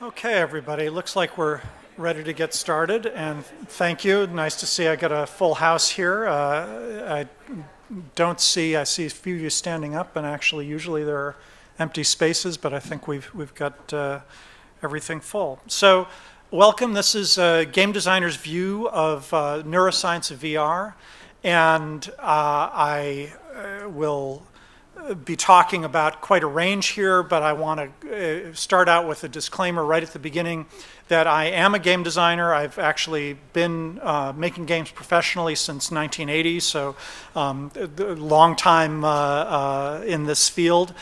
Okay, everybody. Looks like we're ready to get started, and thank you. Nice to see I got a full house here. I see a few of you standing up, and actually usually there are empty spaces, but I think we've got everything full. So welcome. This is a game designer's view of neuroscience of VR, and I will be talking about quite a range here, but I want to start out with a disclaimer right at the beginning that I am a game designer. I've actually been making games professionally since 1980, so a long time in this field.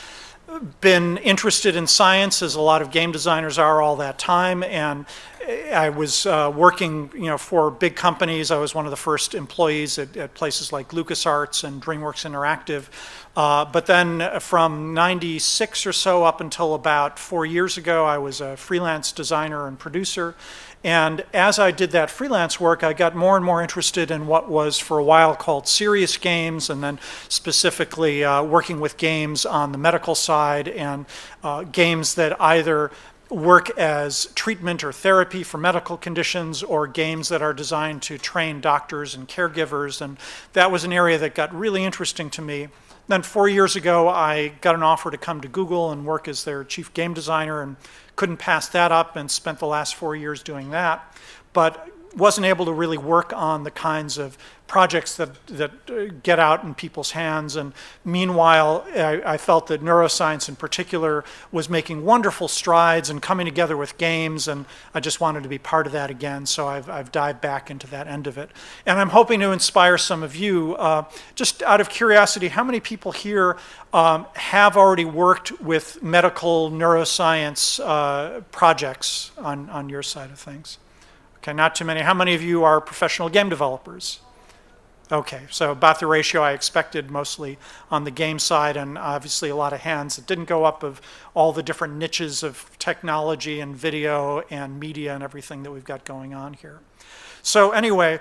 Been interested in science, as a lot of game designers are all that time, and I was working, for big companies. I was one of the first employees at places like LucasArts and DreamWorks Interactive. But then from 96 or so up until about 4 years ago, I was a freelance designer and producer. And as I did that freelance work, I got more and more interested in what was for a while called serious games, and then specifically working with games on the medical side and games that either work as treatment or therapy for medical conditions, or games that are designed to train doctors and caregivers. And that was an area that got really interesting to me. Then 4 years ago, I got an offer to come to Google and work as their chief game designer, and couldn't pass that up, and spent the last 4 years doing that. But wasn't able to really work on the kinds of projects that get out in people's hands. And meanwhile, I felt that neuroscience in particular was making wonderful strides and coming together with games, and I just wanted to be part of that again, so I've dived back into that end of it. And I'm hoping to inspire some of you. Just out of curiosity, how many people here have already worked with medical neuroscience projects on your side of things? Okay, not too many. How many of you are professional game developers? Okay, so about the ratio I expected, mostly on the game side, and obviously a lot of hands that didn't go up of all the different niches of technology and video and media and everything that we've got going on here. So anyway,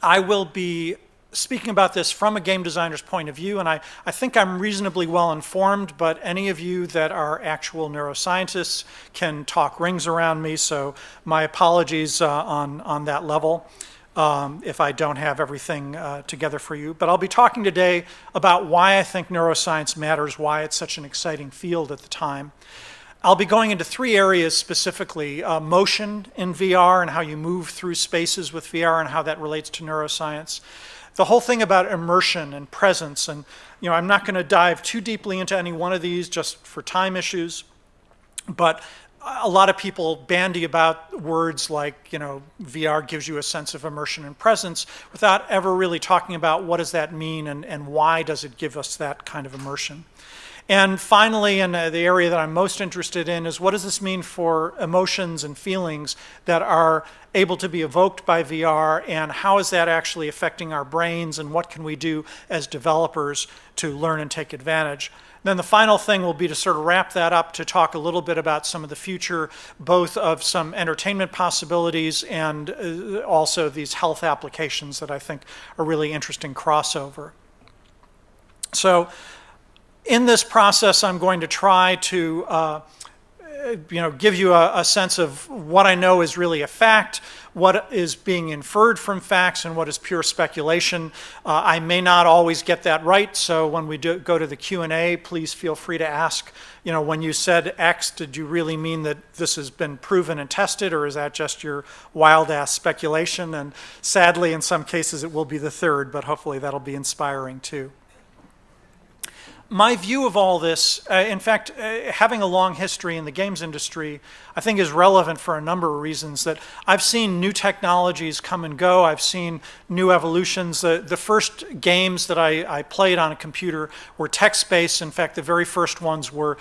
I will be speaking about this from a game designer's point of view, and I think I'm reasonably well informed, but any of you that are actual neuroscientists can talk rings around me, so my apologies on that level if I don't have everything together for you. But I'll be talking today about why I think neuroscience matters, why it's such an exciting field at the time. I'll be going into three areas specifically: motion in VR and how you move through spaces with VR and how that relates to neuroscience. The whole thing about immersion and presence, and I'm not going to dive too deeply into any one of these just for time issues, but a lot of people bandy about words like, VR gives you a sense of immersion and presence without ever really talking about what does that mean and why does it give us that kind of immersion. And finally, and the area that I'm most interested in is, what does this mean for emotions and feelings that are able to be evoked by VR, and how is that actually affecting our brains, and what can we do as developers to learn and take advantage? Then the final thing will be to sort of wrap that up, to talk a little bit about some of the future, both of some entertainment possibilities and also these health applications that I think are really interesting crossover. So in this process, I'm going to try to give you a sense of what I know is really a fact, what is being inferred from facts, and what is pure speculation. I may not always get that right, so when we go to the Q&A, please feel free to ask, when you said X, did you really mean that this has been proven and tested, or is that just your wild-ass speculation? And sadly, in some cases, it will be the third, but hopefully that'll be inspiring too. My view of all this, in fact, having a long history in the games industry, I think is relevant for a number of reasons. That I've seen new technologies come and go. I've seen new evolutions. The first games that I played on a computer were text-based. In fact, the very first ones were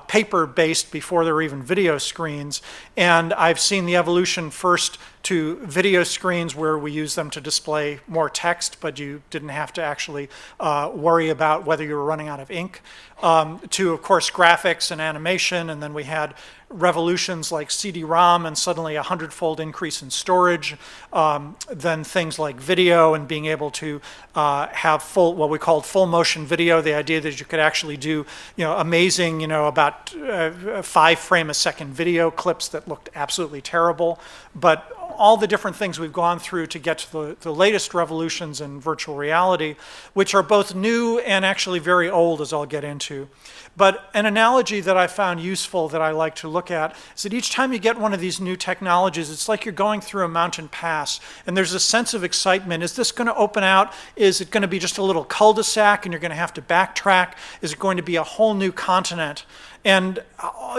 paper-based before there were even video screens. And I've seen the evolution first to video screens where we use them to display more text, but you didn't have to actually worry about whether you were running out of ink, to, of course, graphics and animation, and then we had revolutions like CD-ROM and suddenly a 100-fold increase in storage, then things like video and being able to have what we called full motion video, the idea that you could actually do amazing, about 5 frame a second video clips that looked absolutely terrible. But all the different things we've gone through to get to the latest revolutions in virtual reality, which are both new and actually very old, as I'll get into. But an analogy that I found useful that I like to look at is that each time you get one of these new technologies, it's like you're going through a mountain pass, and there's a sense of excitement. Is this going to open out? Is it going to be just a little cul-de-sac and you're going to have to backtrack? Is it going to be a whole new continent? And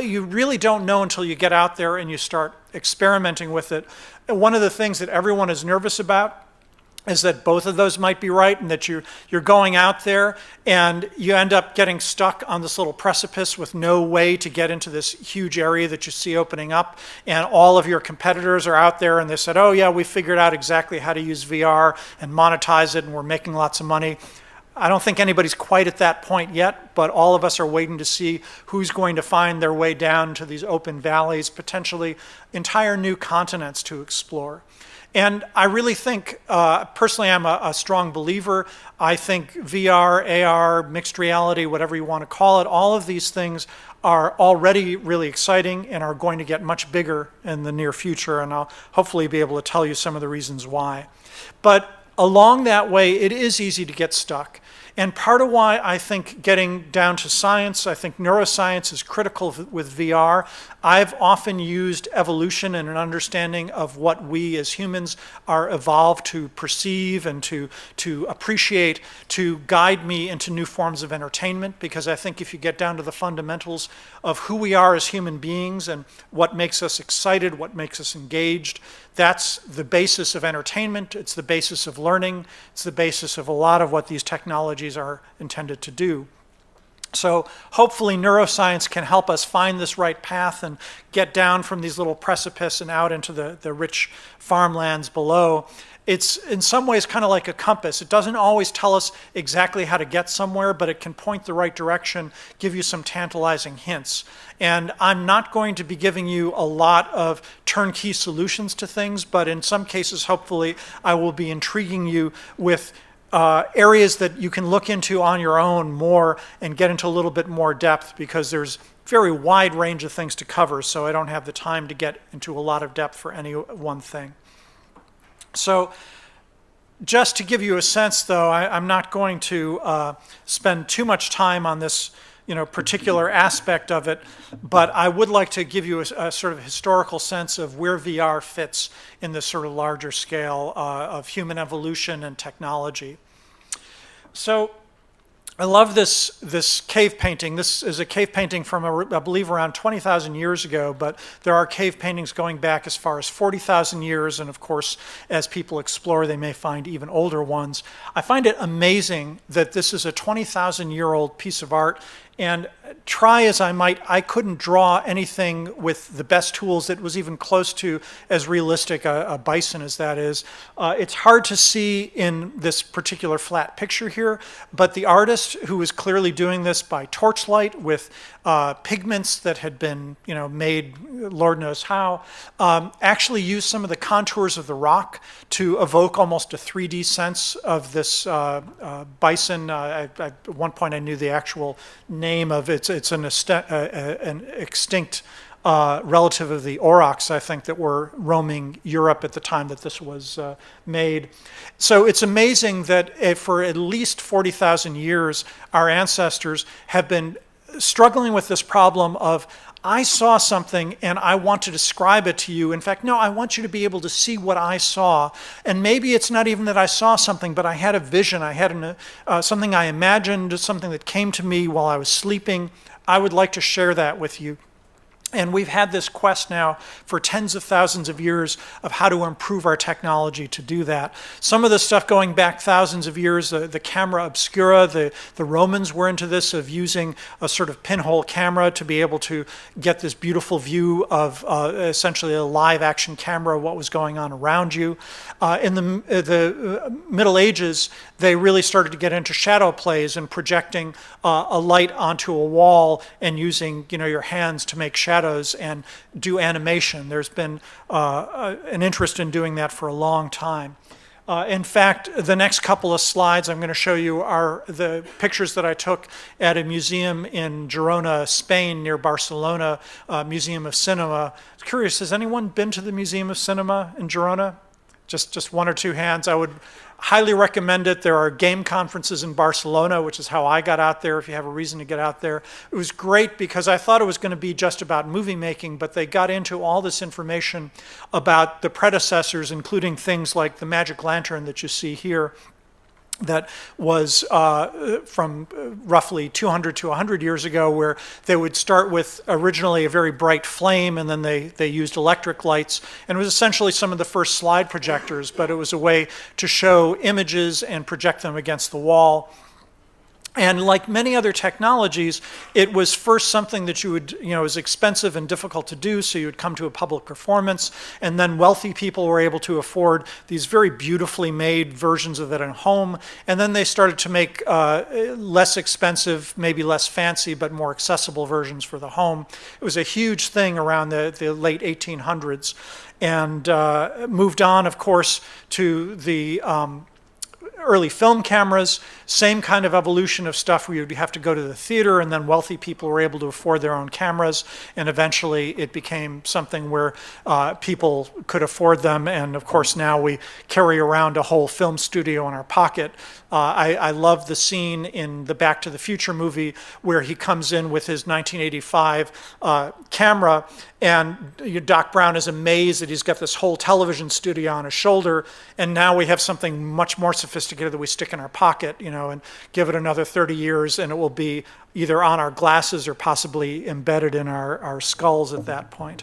you really don't know until you get out there and you start experimenting with it. And one of the things that everyone is nervous about is that both of those might be right, and that you're going out there and you end up getting stuck on this little precipice with no way to get into this huge area that you see opening up, and all of your competitors are out there and they said, oh yeah, we figured out exactly how to use VR and monetize it and we're making lots of money. I don't think anybody's quite at that point yet, but all of us are waiting to see who's going to find their way down to these open valleys, potentially entire new continents to explore. And I really think, personally, I'm a strong believer. I think VR, AR, mixed reality, whatever you want to call it, all of these things are already really exciting and are going to get much bigger in the near future, and I'll hopefully be able to tell you some of the reasons why. But along that way, it is easy to get stuck. And part of why I think getting down to science, I think neuroscience is critical with VR. I've often used evolution and an understanding of what we as humans are evolved to perceive and to appreciate to guide me into new forms of entertainment, because I think if you get down to the fundamentals of who we are as human beings and what makes us excited, what makes us engaged, that's the basis of entertainment, it's the basis of learning, it's the basis of a lot of what these technologies are intended to do. So hopefully neuroscience can help us find this right path and get down from these little precipices and out into the rich farmlands below. It's in some ways kind of like a compass. It doesn't always tell us exactly how to get somewhere, but it can point the right direction, give you some tantalizing hints. And I'm not going to be giving you a lot of turnkey solutions to things, but in some cases, hopefully, I will be intriguing you with areas that you can look into on your own more and get into a little bit more depth, because there's a very wide range of things to cover, so I don't have the time to get into a lot of depth for any one thing. So just to give you a sense, though, I'm not going to spend too much time on this particular aspect of it, but I would like to give you a sort of historical sense of where VR fits in this sort of larger scale of human evolution and technology. So I love this cave painting. This is a cave painting from, I believe, around 20,000 years ago, but there are cave paintings going back as far as 40,000 years, and of course, as people explore, they may find even older ones. I find it amazing that this is a 20,000-year-old piece of art, and try as I might, I couldn't draw anything with the best tools that was even close to as realistic a bison as that is. It's hard to see in this particular flat picture here, but the artist, who was clearly doing this by torchlight with pigments that had been made Lord knows how, actually used some of the contours of the rock to evoke almost a 3D sense of this bison. At one point I knew the actual name of it. It's an extinct relative of the aurochs, I think, that were roaming Europe at the time that this was made. So it's amazing that for at least 40,000 years, our ancestors have been struggling with this problem of, I saw something and I want to describe it to you. In fact, no, I want you to be able to see what I saw. And maybe it's not even that I saw something, but I had a vision. I had something I imagined, something that came to me while I was sleeping. I would like to share that with you. And we've had this quest now for tens of thousands of years of how to improve our technology to do that. Some of the stuff going back thousands of years, the camera obscura, the Romans were into this, of using a sort of pinhole camera to be able to get this beautiful view of essentially a live action camera of what was going on around you. In the Middle Ages, they really started to get into shadow plays and projecting a light onto a wall and using your hands to make shadows shadows and do animation. There's been an interest in doing that for a long time. In fact, the next couple of slides I'm going to show you are the pictures that I took at a museum in Girona, Spain, near Barcelona, Museum of Cinema. I was curious, has anyone been to the Museum of Cinema in Girona? Just one or two hands. I would highly recommend it. There are game conferences in Barcelona, which is how I got out there, if you have a reason to get out there. It was great because I thought it was going to be just about movie making, but they got into all this information about the predecessors, including things like the magic lantern that you see here, that was from roughly 200 to 100 years ago, where they would start with originally a very bright flame, and then they used electric lights. And it was essentially some of the first slide projectors, but it was a way to show images and project them against the wall. And like many other technologies, it was first something that you would, was expensive and difficult to do, so you would come to a public performance, and then wealthy people were able to afford these very beautifully made versions of it at home, and then they started to make less expensive, maybe less fancy, but more accessible versions for the home. It was a huge thing around the late 1800s, and moved on, of course, to the early film cameras, same kind of evolution of stuff where you'd have to go to the theater, and then wealthy people were able to afford their own cameras, and eventually it became something where people could afford them, and of course now we carry around a whole film studio in our pocket. I love the scene in the Back to the Future movie where he comes in with his 1985 camera, and Doc Brown is amazed that he's got this whole television studio on his shoulder, and now we have something much more sophisticated that we stick in our pocket, and give it another 30 years and it will be either on our glasses or possibly embedded in our skulls at that point.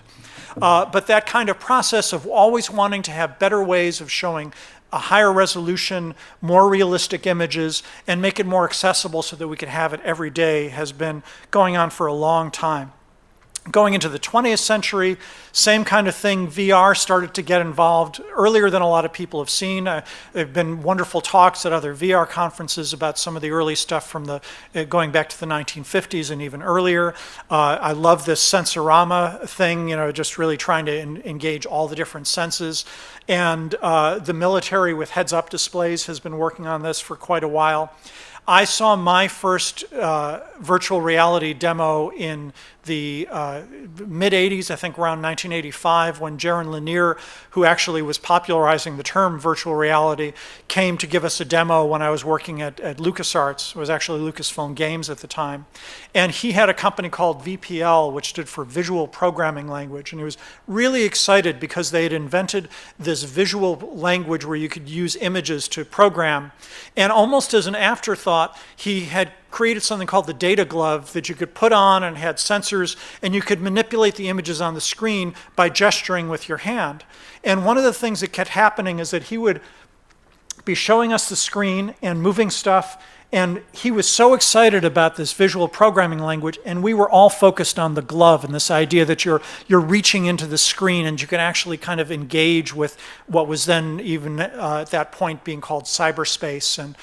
But that kind of process of always wanting to have better ways of showing a higher resolution, more realistic images, and make it more accessible so that we could have it every day has been going on for a long time. Going into the 20th century, same kind of thing. VR started to get involved earlier than a lot of people have seen. There have been wonderful talks at other VR conferences about some of the early stuff from going back to the 1950s and even earlier. I love this sensorama thing, just really trying to engage all the different senses. And the military with heads-up displays has been working on this for quite a while. I saw my first virtual reality demo in the mid-'80s, I think around 1985, when Jaron Lanier, who actually was popularizing the term virtual reality, came to give us a demo when I was working at LucasArts. It was actually Lucasfilm Games at the time. And he had a company called VPL, which stood for Visual Programming Language. And he was really excited because they had invented this visual language where you could use images to program. And almost as an afterthought, he had created something called the data glove that you could put on and had sensors, and you could manipulate the images on the screen by gesturing with your hand. And one of the things that kept happening is that he would be showing us the screen and moving stuff, and he was so excited about this visual programming language, and we were all focused on the glove and this idea that you're reaching into the screen and you can actually kind of engage with what was then even at that point being called cyberspace. And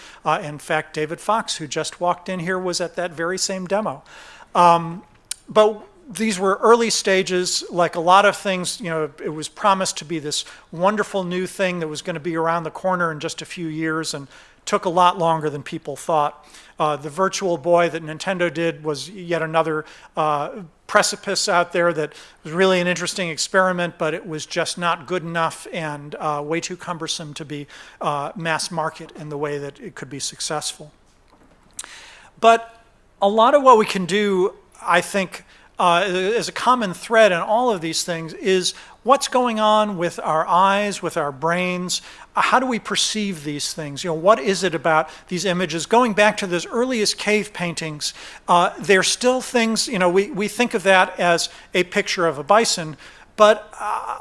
in fact, David Fox, who just walked in here, was at that very same demo. But these were early stages. Like a lot of things, it was promised to be this wonderful new thing that was going to be around the corner in just a few years, and took a lot longer than people thought. The Virtual Boy that Nintendo did was yet another precipice out there that was really an interesting experiment, but it was just not good enough and way too cumbersome to be mass market in the way that it could be successful. But a lot of what we can do, I think, as a common thread in all of these things is what's going on with our eyes, with our brains. How do we perceive these things? What is it about these images? Going back to those earliest cave paintings, they're still things, we think of that as a picture of a bison, but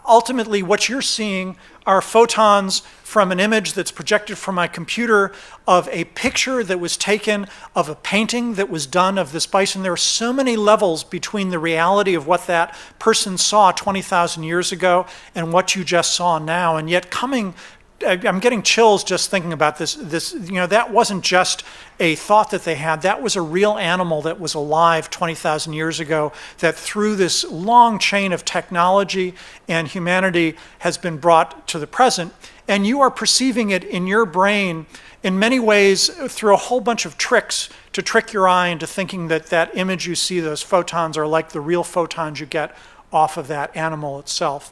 ultimately what you're seeing are photons from an image that's projected from my computer of a picture that was taken of a painting that was done of this bison. There are so many levels between the reality of what that person saw 20,000 years ago and what you just saw now, and yet coming I'm getting chills just thinking about this. That wasn't just a thought that they had. That was a real animal that was alive 20,000 years ago, that through this long chain of technology and humanity has been brought to the present. And you are perceiving it in your brain in many ways through a whole bunch of tricks to trick your eye into thinking that that image you see, those photons, are like the real photons you get off of that animal itself.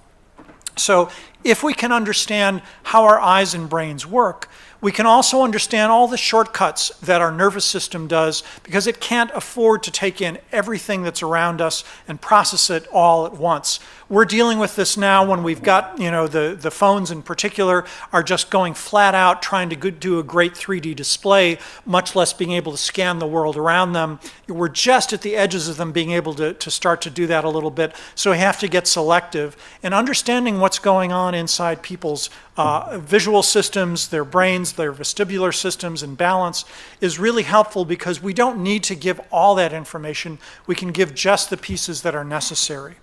So if we can understand how our eyes and brains work, we can also understand all the shortcuts that our nervous system does, because it can't afford to take in everything that's around us and process it all at once. We're dealing with this now when we've got, the phones in particular are just going flat out trying to do a great 3D display, much less being able to scan the world around them. We're just at the edges of them being able to start to do that a little bit, so we have to get selective. And understanding what's going on inside people's visual systems, their brains, their vestibular systems and balance is really helpful, because we don't need to give all that information. We can give just the pieces that are necessary.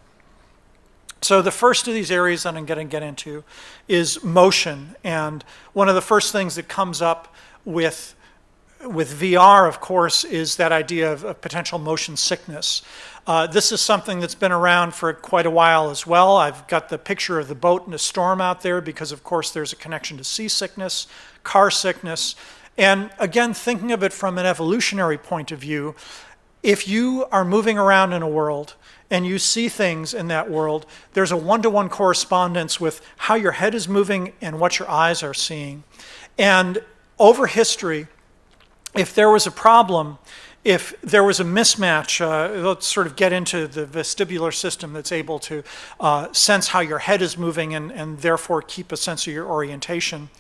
So the first of these areas that I'm going to get into is motion. And one of the first things that comes up with VR, of course, is that idea of potential motion sickness. This is something that's been around for quite a while as well. I've got the picture of the boat in a storm out there because, of course, there's a connection to seasickness, car sickness. And again, thinking of it from an evolutionary point of view, if you are moving around in a world and you see things in that world, there's a one-to-one correspondence with how your head is moving and what your eyes are seeing. And over history, if there was a problem, if there was a mismatch, let's sort of get into the vestibular system that's able to sense how your head is moving and therefore keep a sense of your orientation.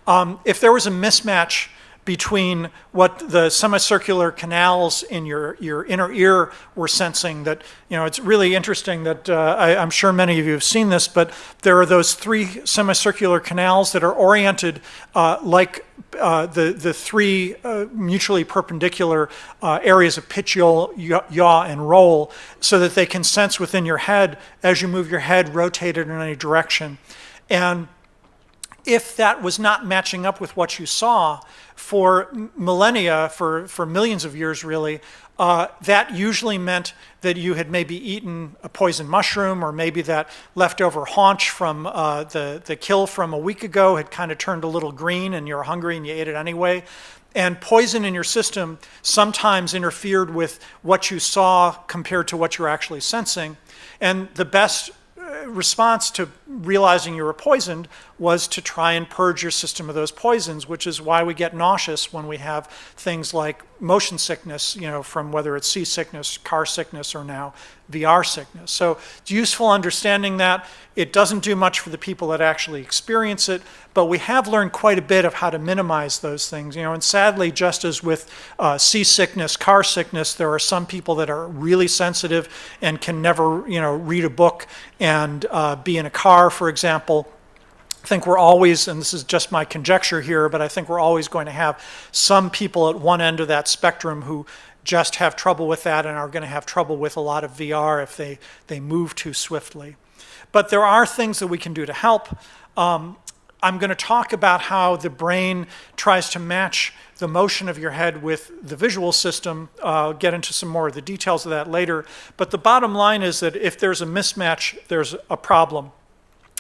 If there was a mismatch between what the semicircular canals in your inner ear were sensing, that, it's really interesting that I'm sure many of you have seen this, but there are those three semicircular canals that are oriented like the three mutually perpendicular areas of pitch, yaw, and roll, so that they can sense within your head as you move your head rotated in any direction. And if that was not matching up with what you saw for millennia, for millions of years really, that usually meant that you had maybe eaten a poison mushroom, or maybe that leftover haunch from the kill from a week ago had kind of turned a little green and you're hungry and you ate it anyway. And poison in your system sometimes interfered with what you saw compared to what you're actually sensing. And the best response to realizing you were poisoned was to try and purge your system of those poisons, which is why we get nauseous when we have things like motion sickness, from whether it's seasickness, car sickness, or now VR sickness. So it's useful understanding that. It doesn't do much for the people that actually experience it, but we have learned quite a bit of how to minimize those things. And sadly, just as with seasickness, car sickness, there are some people that are really sensitive and can never, read a book and be in a car, for example. I think we're always, and this is just my conjecture here, but I think we're always going to have some people at one end of that spectrum who just have trouble with that and are going to have trouble with a lot of VR if they move too swiftly. But there are things that we can do to help. I'm going to talk about how the brain tries to match the motion of your head with the visual system. I'll get into some more of the details of that later. But the bottom line is that if there's a mismatch, there's a problem.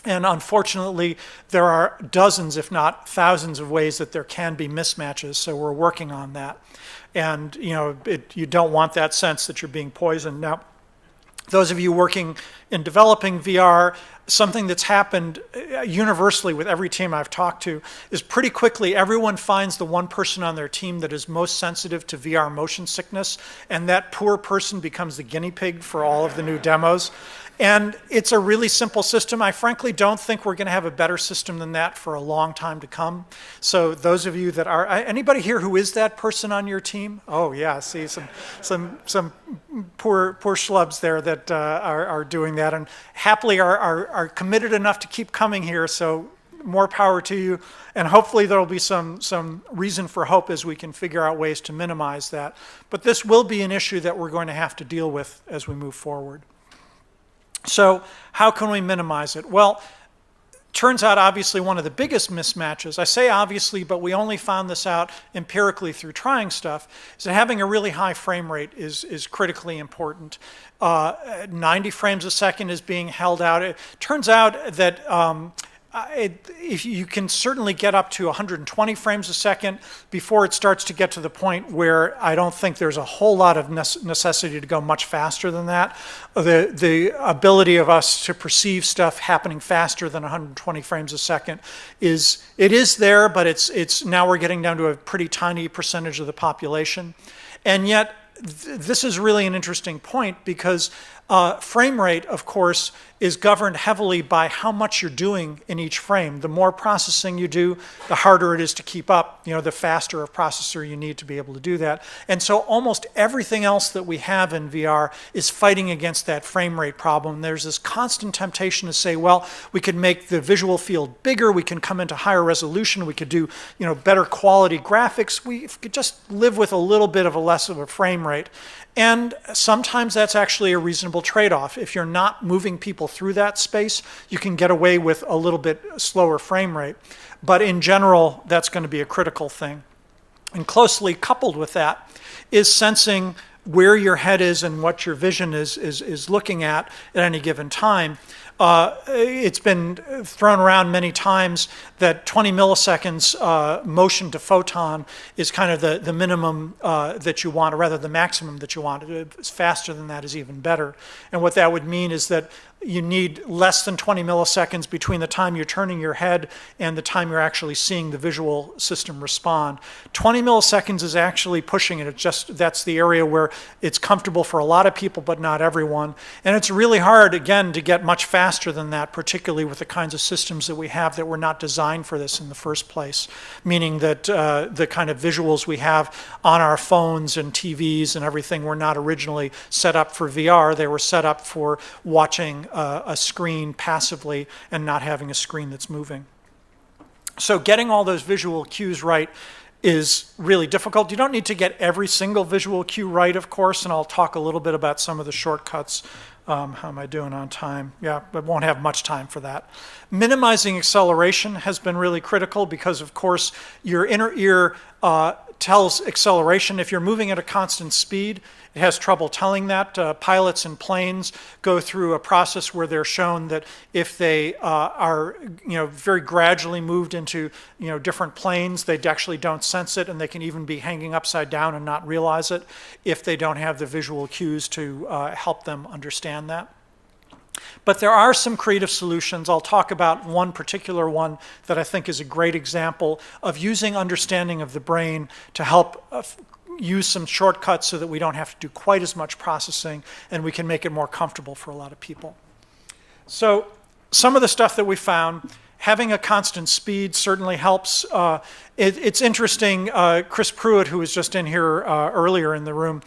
And unfortunately, there are dozens, if not thousands, of ways that there can be mismatches, so we're working on that. And you don't want that sense that you're being poisoned. Now, those of you working in developing VR, something that's happened universally with every team I've talked to is pretty quickly everyone finds the one person on their team that is most sensitive to VR motion sickness, and that poor person becomes the guinea pig for all of the new demos. And it's a really simple system. I frankly don't think we're going to have a better system than that for a long time to come. So those of you that are, anybody here who is that person on your team? Oh yeah, see some poor schlubs there that are doing that, and happily are committed enough to keep coming here. So more power to you, and hopefully there will be some reason for hope as we can figure out ways to minimize that. But this will be an issue that we're going to have to deal with as we move forward. So how can we minimize it? Well, Turns out, obviously, one of the biggest mismatches, I say obviously, but we only found this out empirically through trying stuff, is that having a really high frame rate is critically important. 90 frames a second is being held out. It turns out that if you can certainly get up to 120 frames a second before it starts to get to the point where I don't think there's a whole lot of necessity to go much faster than that. The ability of us to perceive stuff happening faster than 120 frames a second is there, but it's now we're getting down to a pretty tiny percentage of the population. And yet this is really an interesting point because frame rate, of course, is governed heavily by how much you're doing in each frame. The more processing you do, the harder it is to keep up. The faster a processor you need to be able to do that. And so almost everything else that we have in VR is fighting against that frame rate problem. There's this constant temptation to say, well, we could make the visual field bigger, we can come into higher resolution, we could do better quality graphics, we could just live with a little bit of a less of a frame rate. And sometimes that's actually a reasonable trade-off. If you're not moving people through that space, you can get away with a little bit slower frame rate. But in general, that's going to be a critical thing. And closely coupled with that is sensing where your head is and what your vision is looking at any given time. It's been thrown around many times that 20 milliseconds motion to photon is kind of the minimum that you want, or rather the maximum that you want. Faster than that is even better. And what that would mean is that you need less than 20 milliseconds between the time you're turning your head and the time you're actually seeing the visual system respond. 20 milliseconds is actually pushing it. That's the area where it's comfortable for a lot of people, but not everyone. And it's really hard, again, to get much faster than that, particularly with the kinds of systems that we have that were not designed for this in the first place, meaning that the kind of visuals we have on our phones and TVs and everything were not originally set up for VR. They were set up for watching a screen passively and not having a screen that's moving. So getting all those visual cues right is really difficult. You don't need to get every single visual cue right, of course, and I'll talk a little bit about some of the shortcuts. How am I doing on time? Yeah, I won't have much time for that. Minimizing acceleration has been really critical because, of course, your inner ear tells acceleration. If you're moving at a constant speed, it has trouble telling that. Pilots in planes go through a process where they're shown that if they are very gradually moved into different planes, they actually don't sense it, and they can even be hanging upside down and not realize it if they don't have the visual cues to help them understand that. But there are some creative solutions. I'll talk about one particular one that I think is a great example of using understanding of the brain to help use some shortcuts so that we don't have to do quite as much processing and we can make it more comfortable for a lot of people. So some of the stuff that we found, having a constant speed certainly helps. It's interesting, Chris Pruitt, who was just in here earlier in the room,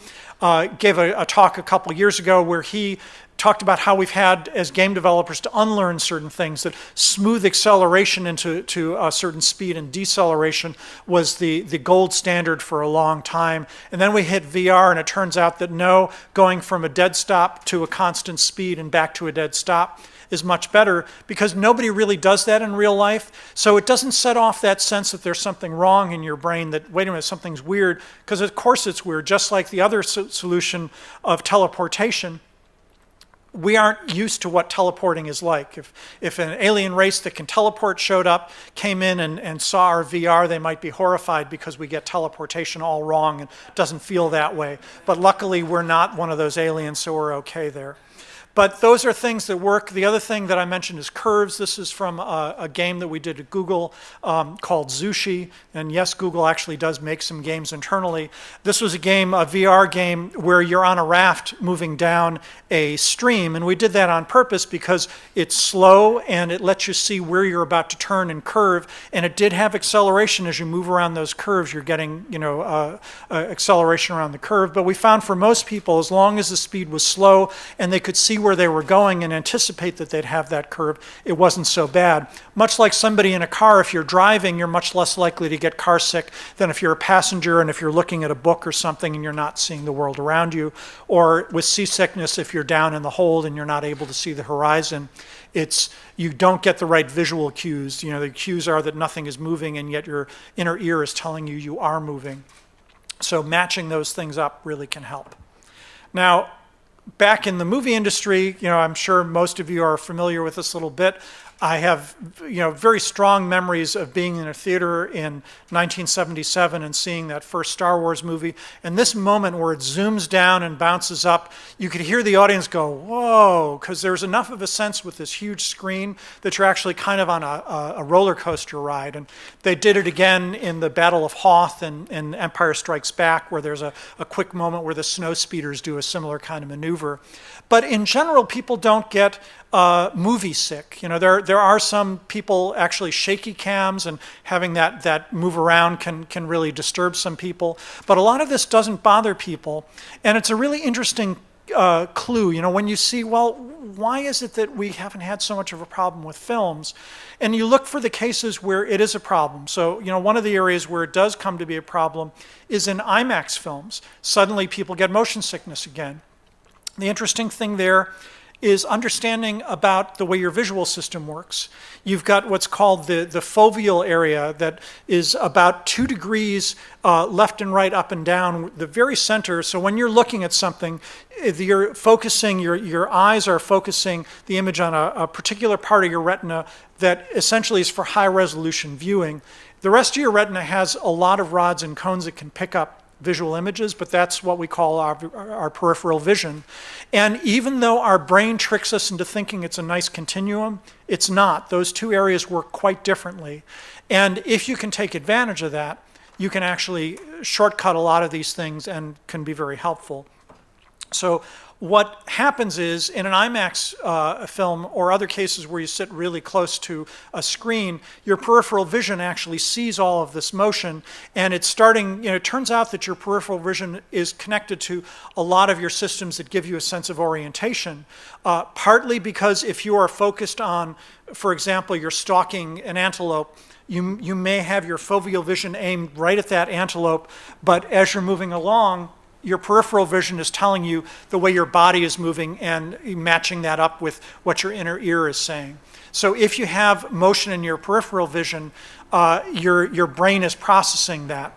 gave a talk a couple years ago where he talked about how we've had, as game developers, to unlearn certain things, that smooth acceleration into a certain speed and deceleration was the gold standard for a long time. And then we hit VR, and it turns out that no, going from a dead stop to a constant speed and back to a dead stop is much better, because nobody really does that in real life. So it doesn't set off that sense that there's something wrong in your brain, that, wait a minute, something's weird, because of course it's weird. Just like the other solution of teleportation, we aren't used to what teleporting is like. If an alien race that can teleport showed up, came in and saw our VR, they might be horrified because we get teleportation all wrong and it doesn't feel that way. But luckily, we're not one of those aliens, so we're okay there. But those are things that work. The other thing that I mentioned is curves. This is from a game that we did at Google called Zushi. And yes, Google actually does make some games internally. This was a VR game, where you're on a raft moving down a stream. And we did that on purpose because it's slow and it lets you see where you're about to turn and curve. And it did have acceleration as you move around those curves. You're getting acceleration around the curve. But we found for most people, as long as the speed was slow and they could see where they were going and anticipate that they'd have that curve, it wasn't so bad. Much like somebody in a car, if you're driving, you're much less likely to get car sick than if you're a passenger and if you're looking at a book or something and you're not seeing the world around you. Or with seasickness, if you're down in the hold cold and you're not able to see the horizon. It's you don't get the right visual cues. The cues are that nothing is moving, and yet your inner ear is telling you you are moving. So matching those things up really can help. Now, back in the movie industry, I'm sure most of you are familiar with this little bit. I have, very strong memories of being in a theater in 1977 and seeing that first Star Wars movie. And this moment where it zooms down and bounces up, you could hear the audience go, whoa, because there's enough of a sense with this huge screen that you're actually kind of on a roller coaster ride. And they did it again in the Battle of Hoth and Empire Strikes Back, where there's a quick moment where the snow speeders do a similar kind of maneuver. But in general, people don't get movie sick. There are some people actually shaky cams, and having that move around can really disturb some people. But a lot of this doesn't bother people, and it's a really interesting clue. When you see, well, why is it that we haven't had so much of a problem with films? And you look for the cases where it is a problem. So, one of the areas where it does come to be a problem is in IMAX films. Suddenly people get motion sickness again. The interesting thing there is understanding about the way your visual system works. You've got what's called the foveal area that is about 2 degrees left and right, up and down, the very center. So when you're looking at something, you're focusing, your eyes are focusing the image on a particular part of your retina that essentially is for high resolution viewing. The rest of your retina has a lot of rods and cones that can pick up visual images, but that's what we call our peripheral vision. And even though our brain tricks us into thinking it's a nice continuum, it's not. Those two areas work quite differently. And if you can take advantage of that, you can actually shortcut a lot of these things and can be very helpful. So what happens is, in an IMAX film or other cases where you sit really close to a screen, your peripheral vision actually sees all of this motion, and it's starting, it turns out that your peripheral vision is connected to a lot of your systems that give you a sense of orientation, partly because if you are focused on, for example, you're stalking an antelope, you may have your foveal vision aimed right at that antelope, but as you're moving along, your peripheral vision is telling you the way your body is moving and matching that up with what your inner ear is saying. So if you have motion in your peripheral vision, your brain is processing that.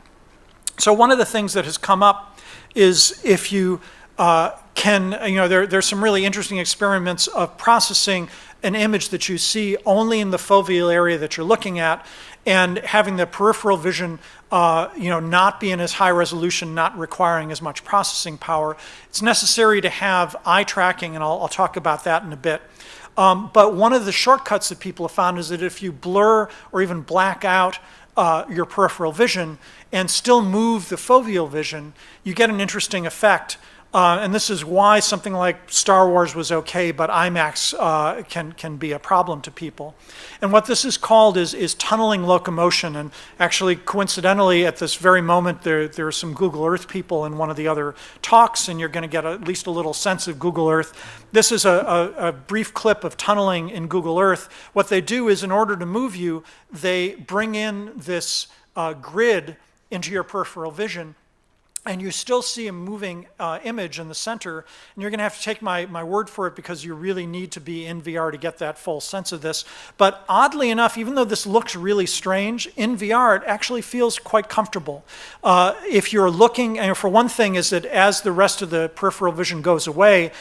So one of the things that has come up is if you there's some really interesting experiments of processing an image that you see only in the foveal area that you're looking at, and having the peripheral vision not be in as high resolution, not requiring as much processing power. It's necessary to have eye tracking, and I'll talk about that in a bit. But one of the shortcuts that people have found is that if you blur or even black out your peripheral vision and still move the foveal vision, you get an interesting effect. And this is why something like Star Wars was okay, but IMAX can be a problem to people. And what this is called is tunneling locomotion. And actually, coincidentally, at this very moment, there are some Google Earth people in one of the other talks, and you're going to get at least a little sense of Google Earth. This is a brief clip of tunneling in Google Earth. What they do is, in order to move you, they bring in this grid into your peripheral vision, and you still see a moving image in the center. And you're going to have to take my word for it, because you really need to be in VR to get that full sense of this. But oddly enough, even though this looks really strange, in VR it actually feels quite comfortable. If you're looking, and for one thing is that as the rest of the peripheral vision goes away,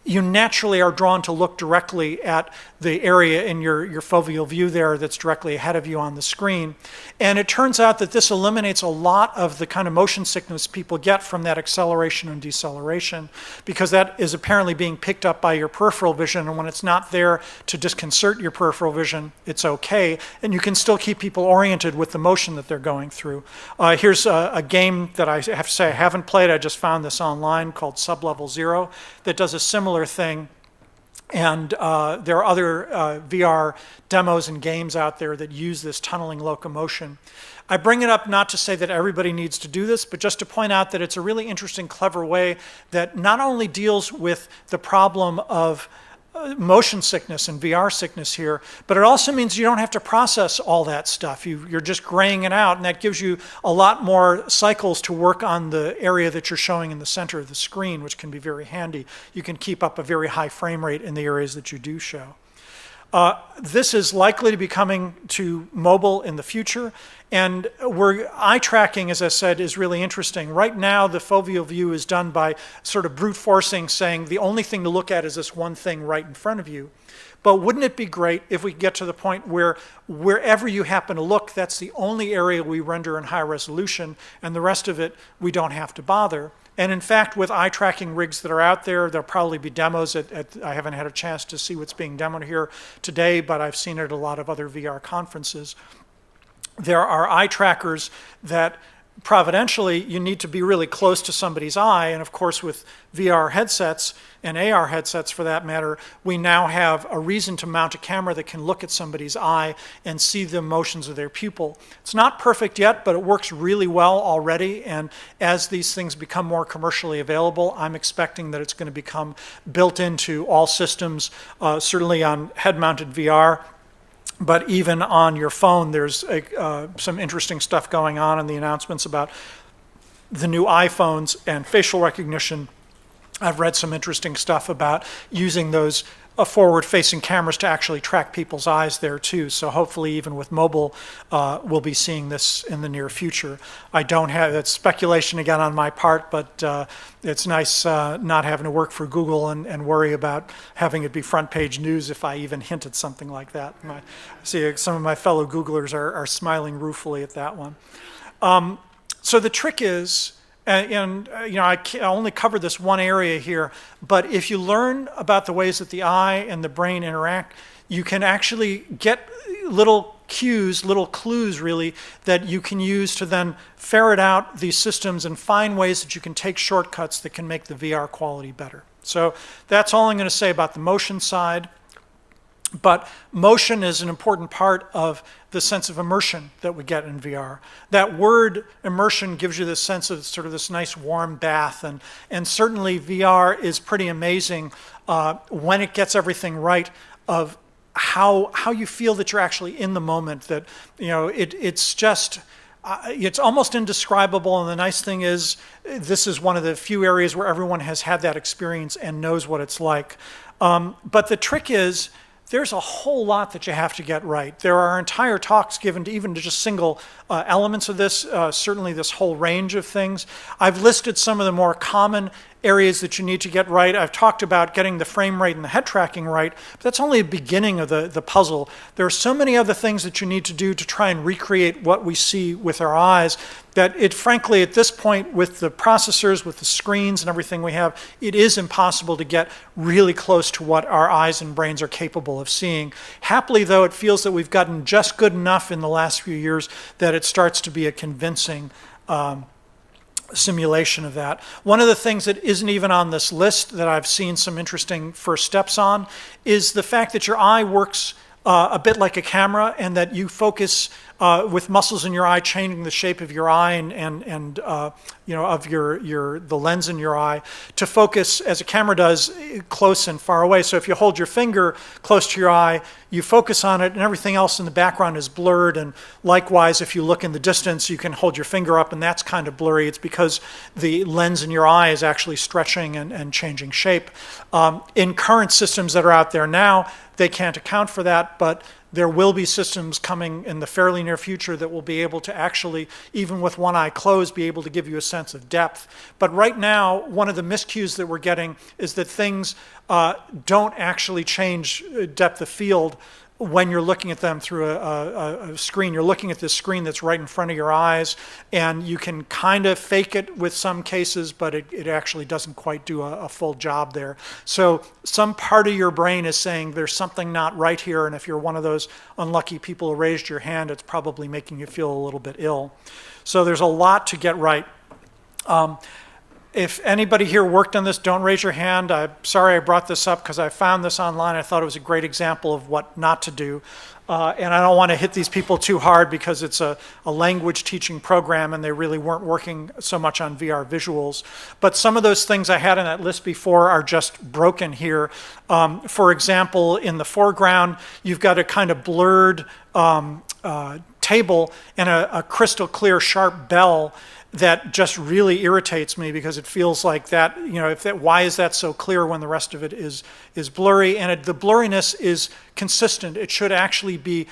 you naturally are drawn to look directly at the area in your foveal view there that's directly ahead of you on the screen. And it turns out that this eliminates a lot of the kind of motion sickness people get from that acceleration and deceleration, because that is apparently being picked up by your peripheral vision, and when it's not there to disconcert your peripheral vision, it's okay, and you can still keep people oriented with the motion that they're going through. Here's a game that I have to say I haven't played. I just found this online, called Sublevel Zero, that does a similar thing. And there are other VR demos and games out there that use this tunneling locomotion. I bring it up not to say that everybody needs to do this, but just to point out that it's a really interesting, clever way that not only deals with the problem of motion sickness and VR sickness here, but it also means you don't have to process all that stuff. You're just graying it out, and that gives you a lot more cycles to work on the area that you're showing in the center of the screen, which can be very handy. You can keep up a very high frame rate in the areas that you do show. This is likely to be coming to mobile in the future, and eye tracking, as I said, is really interesting. Right now, the foveal view is done by sort of brute forcing, saying the only thing to look at is this one thing right in front of you. But wouldn't it be great if we could get to the point where wherever you happen to look, that's the only area we render in high resolution, and the rest of it we don't have to bother. And in fact, with eye tracking rigs that are out there, there'll probably be demos I haven't had a chance to see what's being demoed here today, but I've seen it at a lot of other VR conferences. There are eye trackers that providentially you need to be really close to somebody's eye, and of course with VR headsets and AR headsets for that matter, we now have a reason to mount a camera that can look at somebody's eye and see the motions of their pupil. It's not perfect yet, but it works really well already, and as these things become more commercially available, I'm expecting that it's going to become built into all systems, certainly on head-mounted VR. But even on your phone, there's some interesting stuff going on in the announcements about the new iPhones and facial recognition. I've read some interesting stuff about using those forward-facing cameras to actually track people's eyes there too. So hopefully even with mobile, we'll be seeing this in the near future. That's speculation again on my part, but it's nice not having to work for Google and worry about having it be front page news if I even hint at something like that. I see some of my fellow Googlers are smiling ruefully at that one. So the trick is, and I only covered this one area here, but if you learn about the ways that the eye and the brain interact, you can actually get little cues, little clues really, that you can use to then ferret out these systems and find ways that you can take shortcuts that can make the VR quality better. So that's all I'm going to say about the motion side. But motion is an important part of the sense of immersion that we get in VR. That word immersion gives you this sense of sort of this nice warm bath, and certainly VR is pretty amazing when it gets everything right of how you feel that you're actually in the moment, that it's just it's almost indescribable, and the nice thing is this is one of the few areas where everyone has had that experience and knows what it's like. But the trick is, there's a whole lot that you have to get right. There are entire talks given to even to just single elements of this, certainly this whole range of things. I've listed some of the more common areas that you need to get right. I've talked about getting the frame rate and the head tracking right, but that's only the beginning of the puzzle. There are so many other things that you need to do to try and recreate what we see with our eyes that it, frankly, at this point, with the processors, with the screens and everything we have, it is impossible to get really close to what our eyes and brains are capable of seeing. Happily, though, it feels that we've gotten just good enough in the last few years that it starts to be a convincing simulation of that. One of the things that isn't even on this list that I've seen some interesting first steps on is the fact that your eye works a bit like a camera, and that you focus with muscles in your eye changing the shape of your eye and of the lens in your eye to focus, as a camera does, close and far away. So if you hold your finger close to your eye, you focus on it and everything else in the background is blurred, and likewise if you look in the distance you can hold your finger up and that's kind of blurry. It's because the lens in your eye is actually stretching and changing shape. In current systems that are out there now, they can't account for that, but there will be systems coming in the fairly near future that will be able to actually, even with one eye closed, be able to give you a sense of depth. But right now, one of the miscues that we're getting is that things don't actually change depth of field when you're looking at them through a screen. You're looking at this screen that's right in front of your eyes, and you can kind of fake it with some cases, but it actually doesn't quite do a full job there. So some part of your brain is saying there's something not right here, and if you're one of those unlucky people who raised your hand, it's probably making you feel a little bit ill. So there's a lot to get right. If anybody here worked on this, don't raise your hand. I'm sorry I brought this up because I found this online. I thought it was a great example of what not to do. And I don't want to hit these people too hard because it's a language teaching program and they really weren't working so much on VR visuals. But some of those things I had in that list before are just broken here. For example, in the foreground, you've got a kind of blurred table and a crystal clear sharp bell that just really irritates me because it feels like that, why is that so clear when the rest of it is blurry? And the blurriness is consistent. It should actually be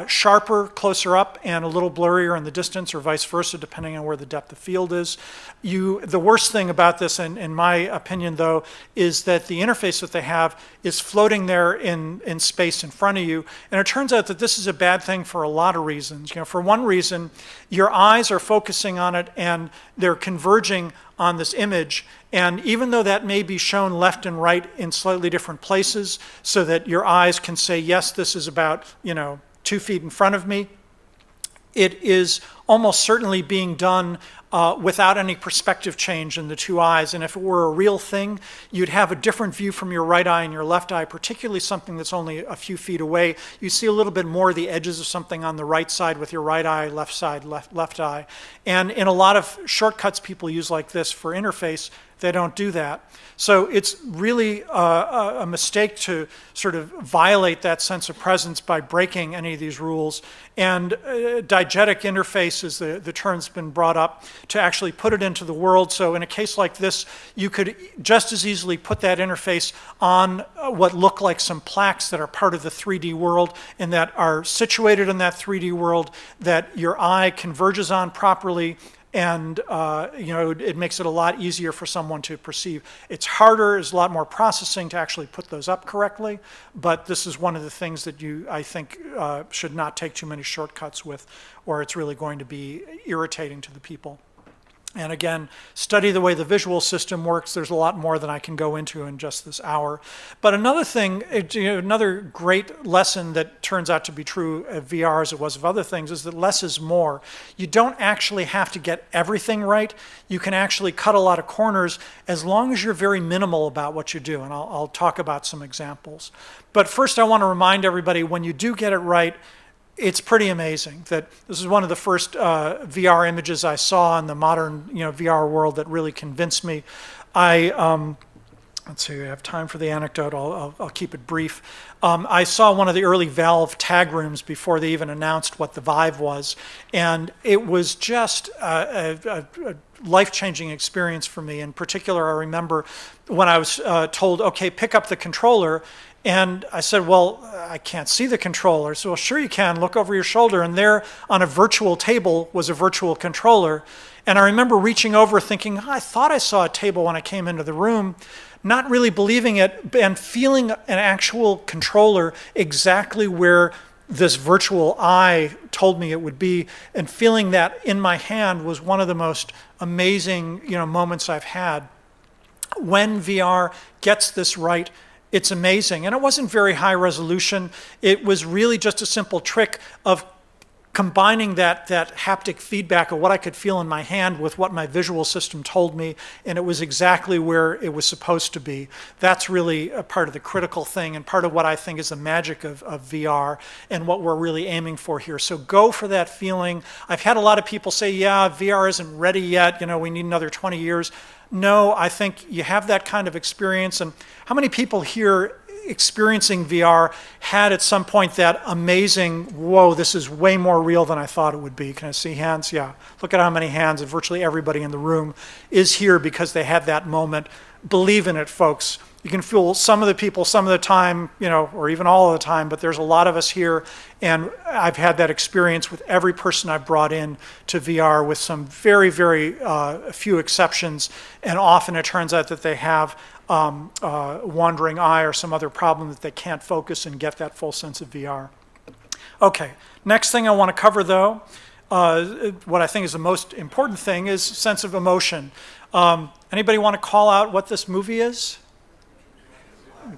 sharper closer up and a little blurrier in the distance, or vice versa, depending on where the depth of field is. The worst thing about this, in my opinion, though, is that the interface that they have is floating there in space in front of you. And it turns out that this is a bad thing for a lot of reasons. For one reason, your eyes are focusing on it and they're converging on this image. And even though that may be shown left and right in slightly different places so that your eyes can say, yes, this is about, 2 feet in front of me, it is almost certainly being done without any perspective change in the two eyes. And if it were a real thing, you'd have a different view from your right eye and your left eye, particularly something that's only a few feet away. You see a little bit more of the edges of something on the right side with your right eye, left side, left eye. And in a lot of shortcuts people use like this for interface, they don't do that. So it's really a mistake to sort of violate that sense of presence by breaking any of these rules. And diegetic interface is the term that's been brought up to actually put it into the world. So in a case like this, you could just as easily put that interface on what look like some plaques that are part of the 3D world and that are situated in that 3D world that your eye converges on properly. And it makes it a lot easier for someone to perceive. It's harder, there's a lot more processing to actually put those up correctly, but this is one of the things that I think, should not take too many shortcuts with, or it's really going to be irritating to the people. And again, study the way the visual system works. There's a lot more than I can go into in just this hour. But another thing, another great lesson that turns out to be true of VR as it was of other things is that less is more. You don't actually have to get everything right. You can actually cut a lot of corners as long as you're very minimal about what you do. And I'll talk about some examples. But first I want to remind everybody, when you do get it right, it's pretty amazing. That this is one of the first VR images I saw in the modern VR world that really convinced me. Let's see, I have time for the anecdote. I'll keep it brief. I saw one of the early Valve tag rooms before they even announced what the Vive was, and it was just a life-changing experience for me. In particular, I remember when I was told, okay, pick up the controller, and I said, well, I can't see the controller. So, well, sure you can. Look over your shoulder. And there on a virtual table was a virtual controller. And I remember reaching over thinking, I thought I saw a table when I came into the room, not really believing it, and feeling an actual controller exactly where this virtual eye told me it would be, and feeling that in my hand was one of the most amazing moments I've had. When VR gets this right, it's amazing. And it wasn't very high resolution. It was really just a simple trick of combining that haptic feedback of what I could feel in my hand with what my visual system told me, and it was exactly where it was supposed to be. That's really a part of the critical thing and part of what I think is the magic of VR and what we're really aiming for here. So go for that feeling. I've had a lot of people say, yeah, VR isn't ready yet, we need another 20 years. No, I think you have that kind of experience. And how many people here experiencing VR had at some point that amazing, whoa, this is way more real than I thought it would be? Can I see hands? Yeah. Look at how many hands, and virtually everybody in the room is here because they had that moment. Believe in it, folks. You can fool some of the people some of the time, or even all of the time, but there's a lot of us here, and I've had that experience with every person I've brought in to VR, with some very, very few exceptions, and often it turns out that they have wandering eye or some other problem that they can't focus and get that full sense of VR. Okay, next thing I want to cover, though, what I think is the most important thing is sense of emotion. Anybody want to call out what this movie is?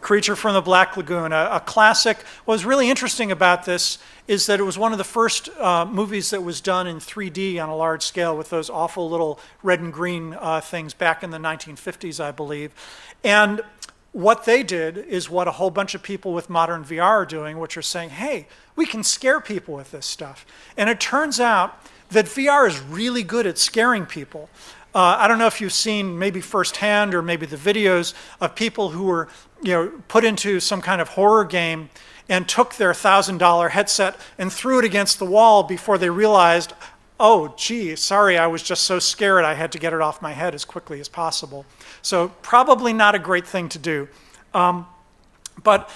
Creature from the Black Lagoon, a classic. What was really interesting about this is that it was one of the first movies that was done in 3D on a large scale with those awful little red and green things back in the 1950s, I believe. And what they did is what a whole bunch of people with modern VR are doing, which are saying, hey, we can scare people with this stuff. And it turns out that VR is really good at scaring people. I don't know if you've seen maybe firsthand or maybe the videos of people who were put into some kind of horror game and took their $1,000 headset and threw it against the wall before they realized, oh, gee, sorry, I was just so scared I had to get it off my head as quickly as possible. So probably not a great thing to do. But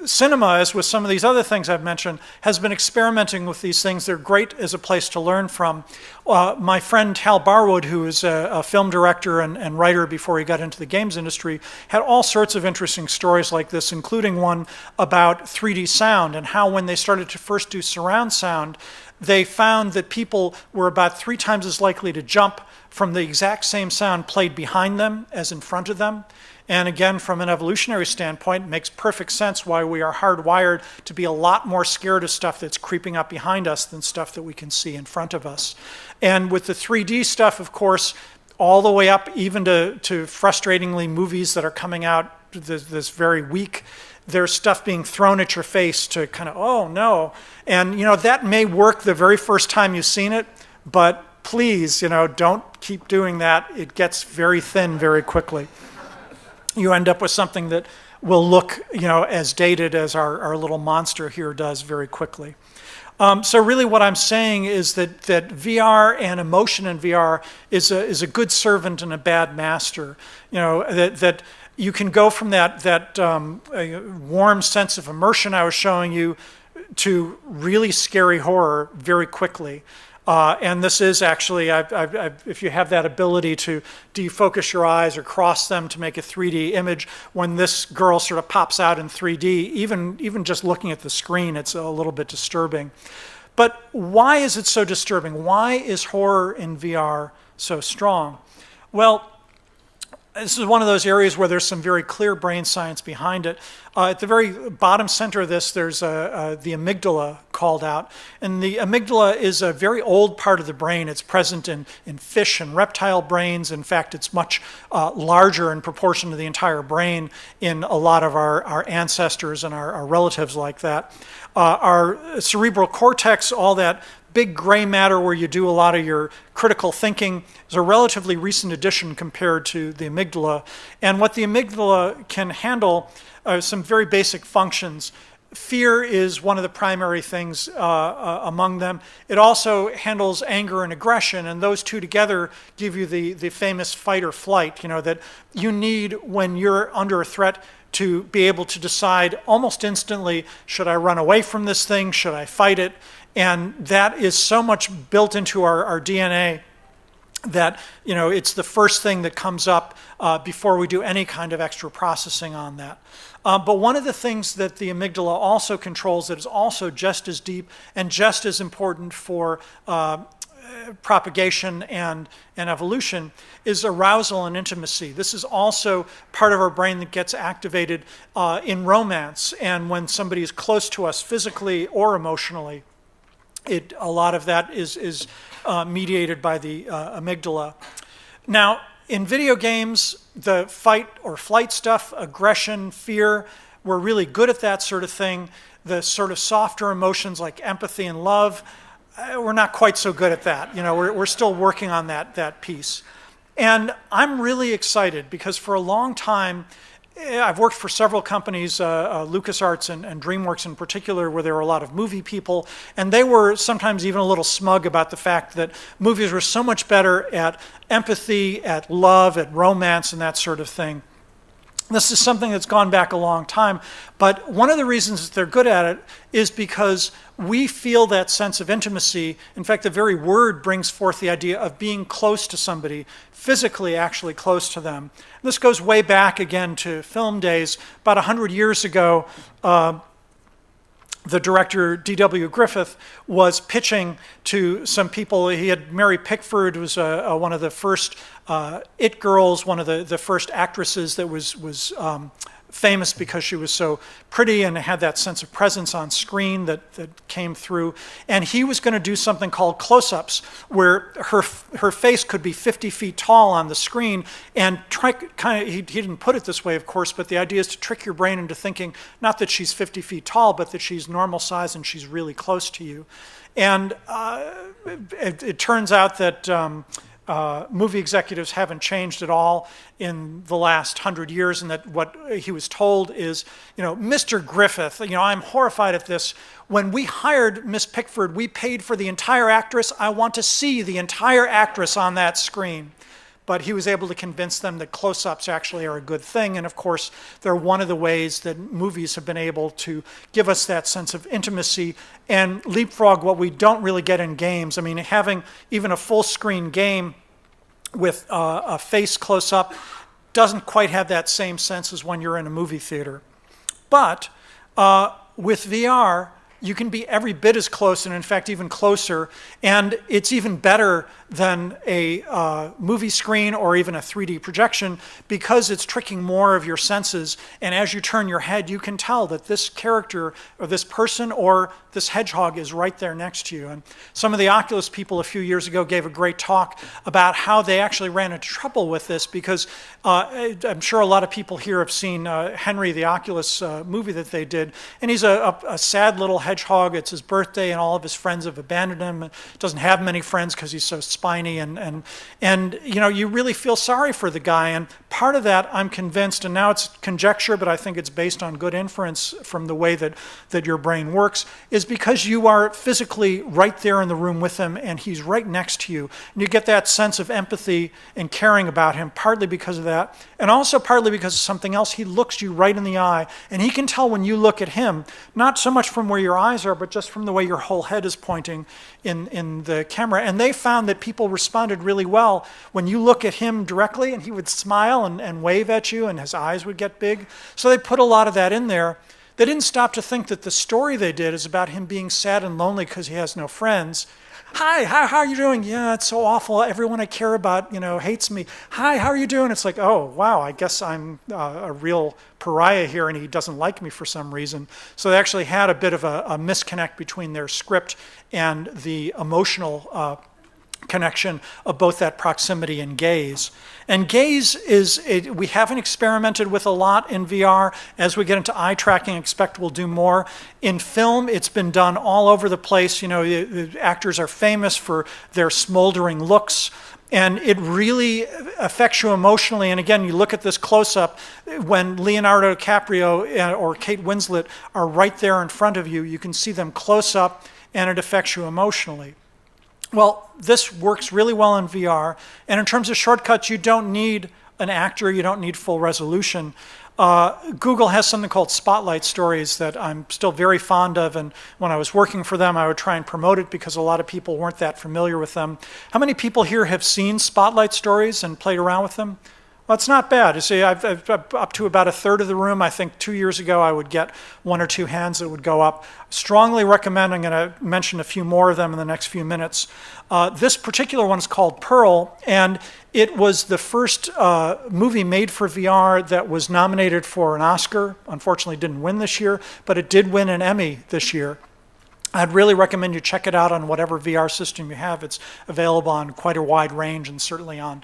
cinema, as with some of these other things I've mentioned, has been experimenting with these things. They're great as a place to learn from. My friend Hal Barwood, who is a film director and writer before he got into the games industry, had all sorts of interesting stories like this, including one about 3D sound and how when they started to first do surround sound, they found that people were about 3 times as likely to jump from the exact same sound played behind them as in front of them. And again, from an evolutionary standpoint, it makes perfect sense why we are hardwired to be a lot more scared of stuff that's creeping up behind us than stuff that we can see in front of us. And with the 3D stuff, of course, all the way up even to frustratingly movies that are coming out this very week, there's stuff being thrown at your face to kind of, oh no. And that may work the very first time you've seen it, but please, don't keep doing that. It gets very thin very quickly. You end up with something that will look, as dated as our little monster here does very quickly. So really what I'm saying is that VR and emotion in VR is a good servant and a bad master. That you can go from that warm sense of immersion I was showing you to really scary horror very quickly. And this is actually, if you have that ability to defocus your eyes or cross them to make a 3D image, when this girl sort of pops out in 3D, even just looking at the screen, it's a little bit disturbing. But why is it so disturbing? Why is horror in VR so strong? Well, this is one of those areas where there's some very clear brain science behind it. At the very bottom center of this, there's the amygdala called out. And the amygdala is a very old part of the brain. It's present in fish and reptile brains. In fact, it's much larger in proportion to the entire brain in a lot of our ancestors and our relatives like that. Our cerebral cortex, all that big gray matter where you do a lot of your critical thinking, is a relatively recent addition compared to the amygdala. And what the amygdala can handle are some very basic functions. Fear is one of the primary things among them. It also handles anger and aggression, and those two together give you the famous fight or flight, that you need when you're under a threat to be able to decide almost instantly, should I run away from this thing, should I fight it? And that is so much built into our DNA that it's the first thing that comes up before we do any kind of extra processing on that. But one of the things that the amygdala also controls that is also just as deep and just as important for propagation and evolution is arousal and intimacy. This is also part of our brain that gets activated in romance and when somebody is close to us physically or emotionally. A lot of that is mediated by the amygdala. Now, in video games, the fight or flight stuff, aggression, fear, we're really good at that sort of thing. The sort of softer emotions like empathy and love, we're not quite so good at that. We're still working on that piece. And I'm really excited because for a long time, I've worked for several companies, LucasArts and DreamWorks in particular, where there were a lot of movie people, and they were sometimes even a little smug about the fact that movies were so much better at empathy, at love, at romance, and that sort of thing. This is something that's gone back a long time, but one of the reasons that they're good at it is because we feel that sense of intimacy. In fact, the very word brings forth the idea of being close to somebody, physically actually close to them. This goes way back again to film days. About 100 years ago, the director D.W. Griffith was pitching to some people. He had Mary Pickford, was one of the first It girls, one of the first actresses that was famous because she was so pretty and had that sense of presence on screen that came through. And he was going to do something called close-ups, where her face could be 50 feet tall on the screen, and he didn't put it this way, of course, but the idea is to trick your brain into thinking not that she's 50 feet tall, but that she's normal size and she's really close to you. And it turns out that movie executives haven't changed at all in the last 100 years, and that what he was told is, Mr. Griffith, I'm horrified at this. When we hired Miss Pickford, we paid for the entire actress. I want to see the entire actress on that screen. But he was able to convince them that close-ups actually are a good thing. And of course, they're one of the ways that movies have been able to give us that sense of intimacy and leapfrog what we don't really get in games. I mean, having even a full-screen game with a face close-up doesn't quite have that same sense as when you're in a movie theater. But with VR, you can be every bit as close, and in fact even closer, and it's even better than a movie screen or even a 3D projection because it's tricking more of your senses, and as you turn your head, you can tell that this character or this person or this hedgehog is right there next to you. And some of the Oculus people a few years ago gave a great talk about how they actually ran into trouble with this, because I'm sure a lot of people here have seen Henry, the Oculus movie that they did, and he's a sad little hedgehog. It's his birthday and all of his friends have abandoned him. Doesn't have many friends because he's so spiny, and you really feel sorry for the guy. And part of that, I'm convinced, and now it's conjecture, but I think it's based on good inference from the way that your brain works, is because you are physically right there in the room with him and he's right next to you. And you get that sense of empathy and caring about him, partly because of that, and also partly because of something else. He looks you right in the eye, and he can tell when you look at him, not so much from where your eyes are, but just from the way your whole head is pointing in the camera. And they found that people responded really well when you look at him directly, and he would smile and wave at you, and his eyes would get big. So they put a lot of that in there. They didn't stop to think that the story they did is about him being sad and lonely because he has no friends. Hi, how are you doing? Yeah, it's so awful. Everyone I care about, hates me. Hi, how are you doing? It's like, oh, wow, I guess I'm a real pariah here and he doesn't like me for some reason. So they actually had a bit of a misconnect between their script and the emotional connection of both that proximity and gaze. And gaze we haven't experimented with a lot in VR. As we get into eye tracking, I expect we'll do more. In film, it's been done all over the place. The actors are famous for their smoldering looks, and it really affects you emotionally. And again, you look at this close-up, when Leonardo DiCaprio or Kate Winslet are right there in front of you, you can see them close up, and it affects you emotionally. Well, this works really well in VR, and in terms of shortcuts, you don't need an actor, you don't need full resolution. Google has something called Spotlight Stories that I'm still very fond of, and when I was working for them, I would try and promote it because a lot of people weren't that familiar with them. How many people here have seen Spotlight Stories and played around with them? Well, it's not bad. You see, I've up to about a third of the room. I think 2 years ago I would get one or two hands that would go up. Strongly recommend. I'm going to mention a few more of them in the next few minutes. This particular one is called Pearl, and it was the first movie made for VR that was nominated for an Oscar. Unfortunately, didn't win this year, but it did win an Emmy this year. I'd really recommend you check it out on whatever VR system you have. It's available on quite a wide range, and certainly on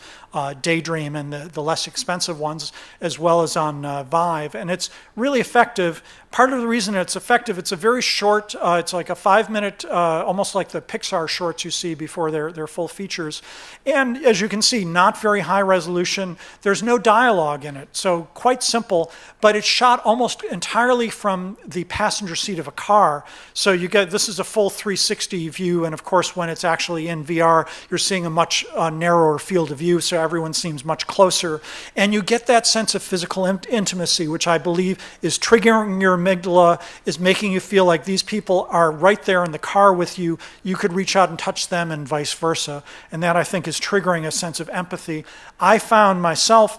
Daydream and the less expensive ones, as well as on Vive. And it's really effective. Part of the reason it's effective, it's a very short, it's like a 5-minute, almost like the Pixar shorts you see before their full features. And as you can see, not very high resolution. There's no dialogue in it, so quite simple, but it's shot almost entirely from the passenger seat of a car. So this is a full 360 view, and of course when it's actually in VR, you're seeing a much narrower field of view, so everyone seems much closer. And you get that sense of physical intimacy, which I believe is triggering your amygdala, is making you feel like these people are right there in the car with you. You could reach out and touch them and vice versa. And that, I think, is triggering a sense of empathy. I found myself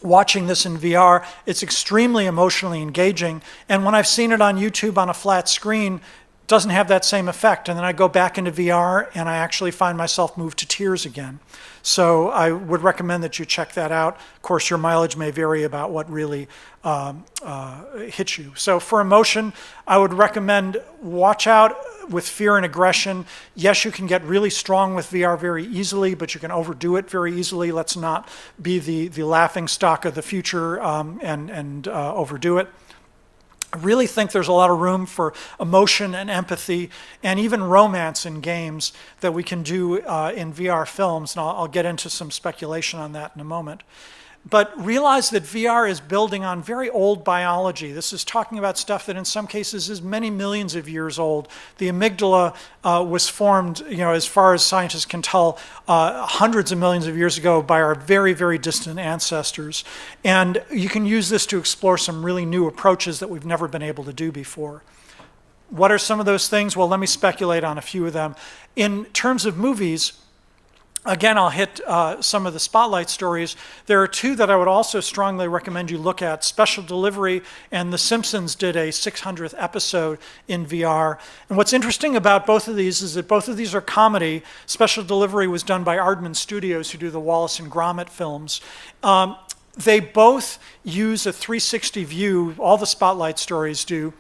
watching this in VR, it's extremely emotionally engaging. And when I've seen it on YouTube on a flat screen, doesn't have that same effect. And then I go back into VR and I actually find myself moved to tears again. So I would recommend that you check that out. Of course, your mileage may vary about what really hits you. So for emotion, I would recommend watch out with fear and aggression. Yes, you can get really strong with VR very easily, but you can overdo it very easily. Let's not be the laughing stock of the future and overdo it. I really think there's a lot of room for emotion and empathy and even romance in games that we can do in VR films, and I'll get into some speculation on that in a moment. But realize that VR is building on very old biology. This is talking about stuff that in some cases is many millions of years old. The amygdala was formed, as far as scientists can tell, hundreds of millions of years ago by our very, very distant ancestors. And you can use this to explore some really new approaches that we've never been able to do before. What are some of those things? Well, let me speculate on a few of them. In terms of movies, again, I'll hit some of the spotlight stories. There are two that I would also strongly recommend you look at. Special Delivery and The Simpsons did a 600th episode in VR. And what's interesting about both of these is that both of these are comedy. Special Delivery was done by Aardman Studios, who do the Wallace and Gromit films. They both use a 360 view, all the spotlight stories do,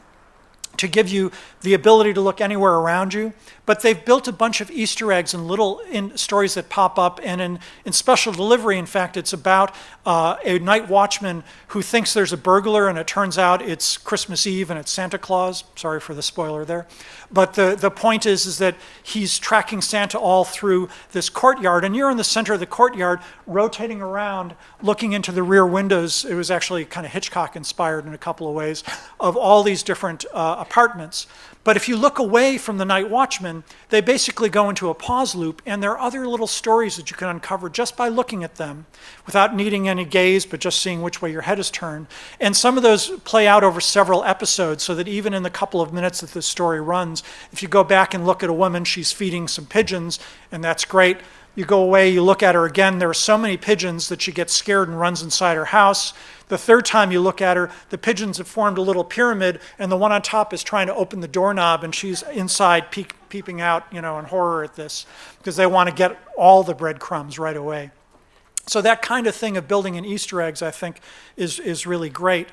to give you the ability to look anywhere around you. But they've built a bunch of Easter eggs and little stories that pop up. And in Special Delivery, in fact, it's about a night watchman who thinks there's a burglar, and it turns out it's Christmas Eve and it's Santa Claus. Sorry for the spoiler there. But the point is that he's tracking Santa all through this courtyard. And you're in the center of the courtyard, rotating around, looking into the rear windows. It was actually kind of Hitchcock-inspired in a couple of ways, of all these different apartments. But if you look away from the night watchman, they basically go into a pause loop, and there are other little stories that you can uncover just by looking at them without needing any gaze, but just seeing which way your head is turned. And some of those play out over several episodes, so that even in the couple of minutes that this story runs, if you go back and look at a woman, she's feeding some pigeons, and that's great. You go away, you look at her again, there are so many pigeons that she gets scared and runs inside her house. The third time you look at her, the pigeons have formed a little pyramid, and the one on top is trying to open the doorknob, and she's inside peeping out, in horror at this, because they want to get all the breadcrumbs right away. So that kind of thing of building in Easter eggs, I think, is really great.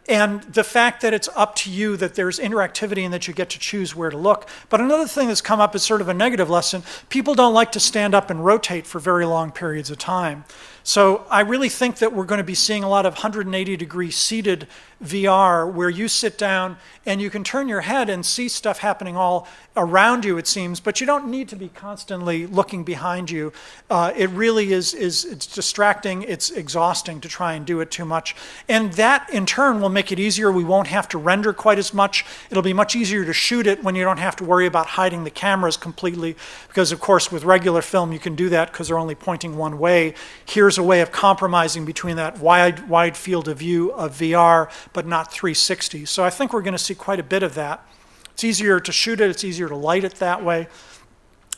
And the fact that it's up to you, that there's interactivity and that you get to choose where to look. But another thing that's come up is sort of a negative lesson. People don't like to stand up and rotate for very long periods of time. So I really think that we're going to be seeing a lot of 180-degree seated VR, where you sit down and you can turn your head and see stuff happening all around you, it seems, but you don't need to be constantly looking behind you. It really is it's distracting, it's exhausting to try and do it too much. And that, in turn, will make it easier. We won't have to render quite as much. It'll be much easier to shoot it when you don't have to worry about hiding the cameras completely, because, of course, with regular film, you can do that because they're only pointing one way. Here's a way of compromising between that wide field of view of VR, but not 360. So I think we're going to see quite a bit of that. It's easier to shoot it, it's easier to light it that way.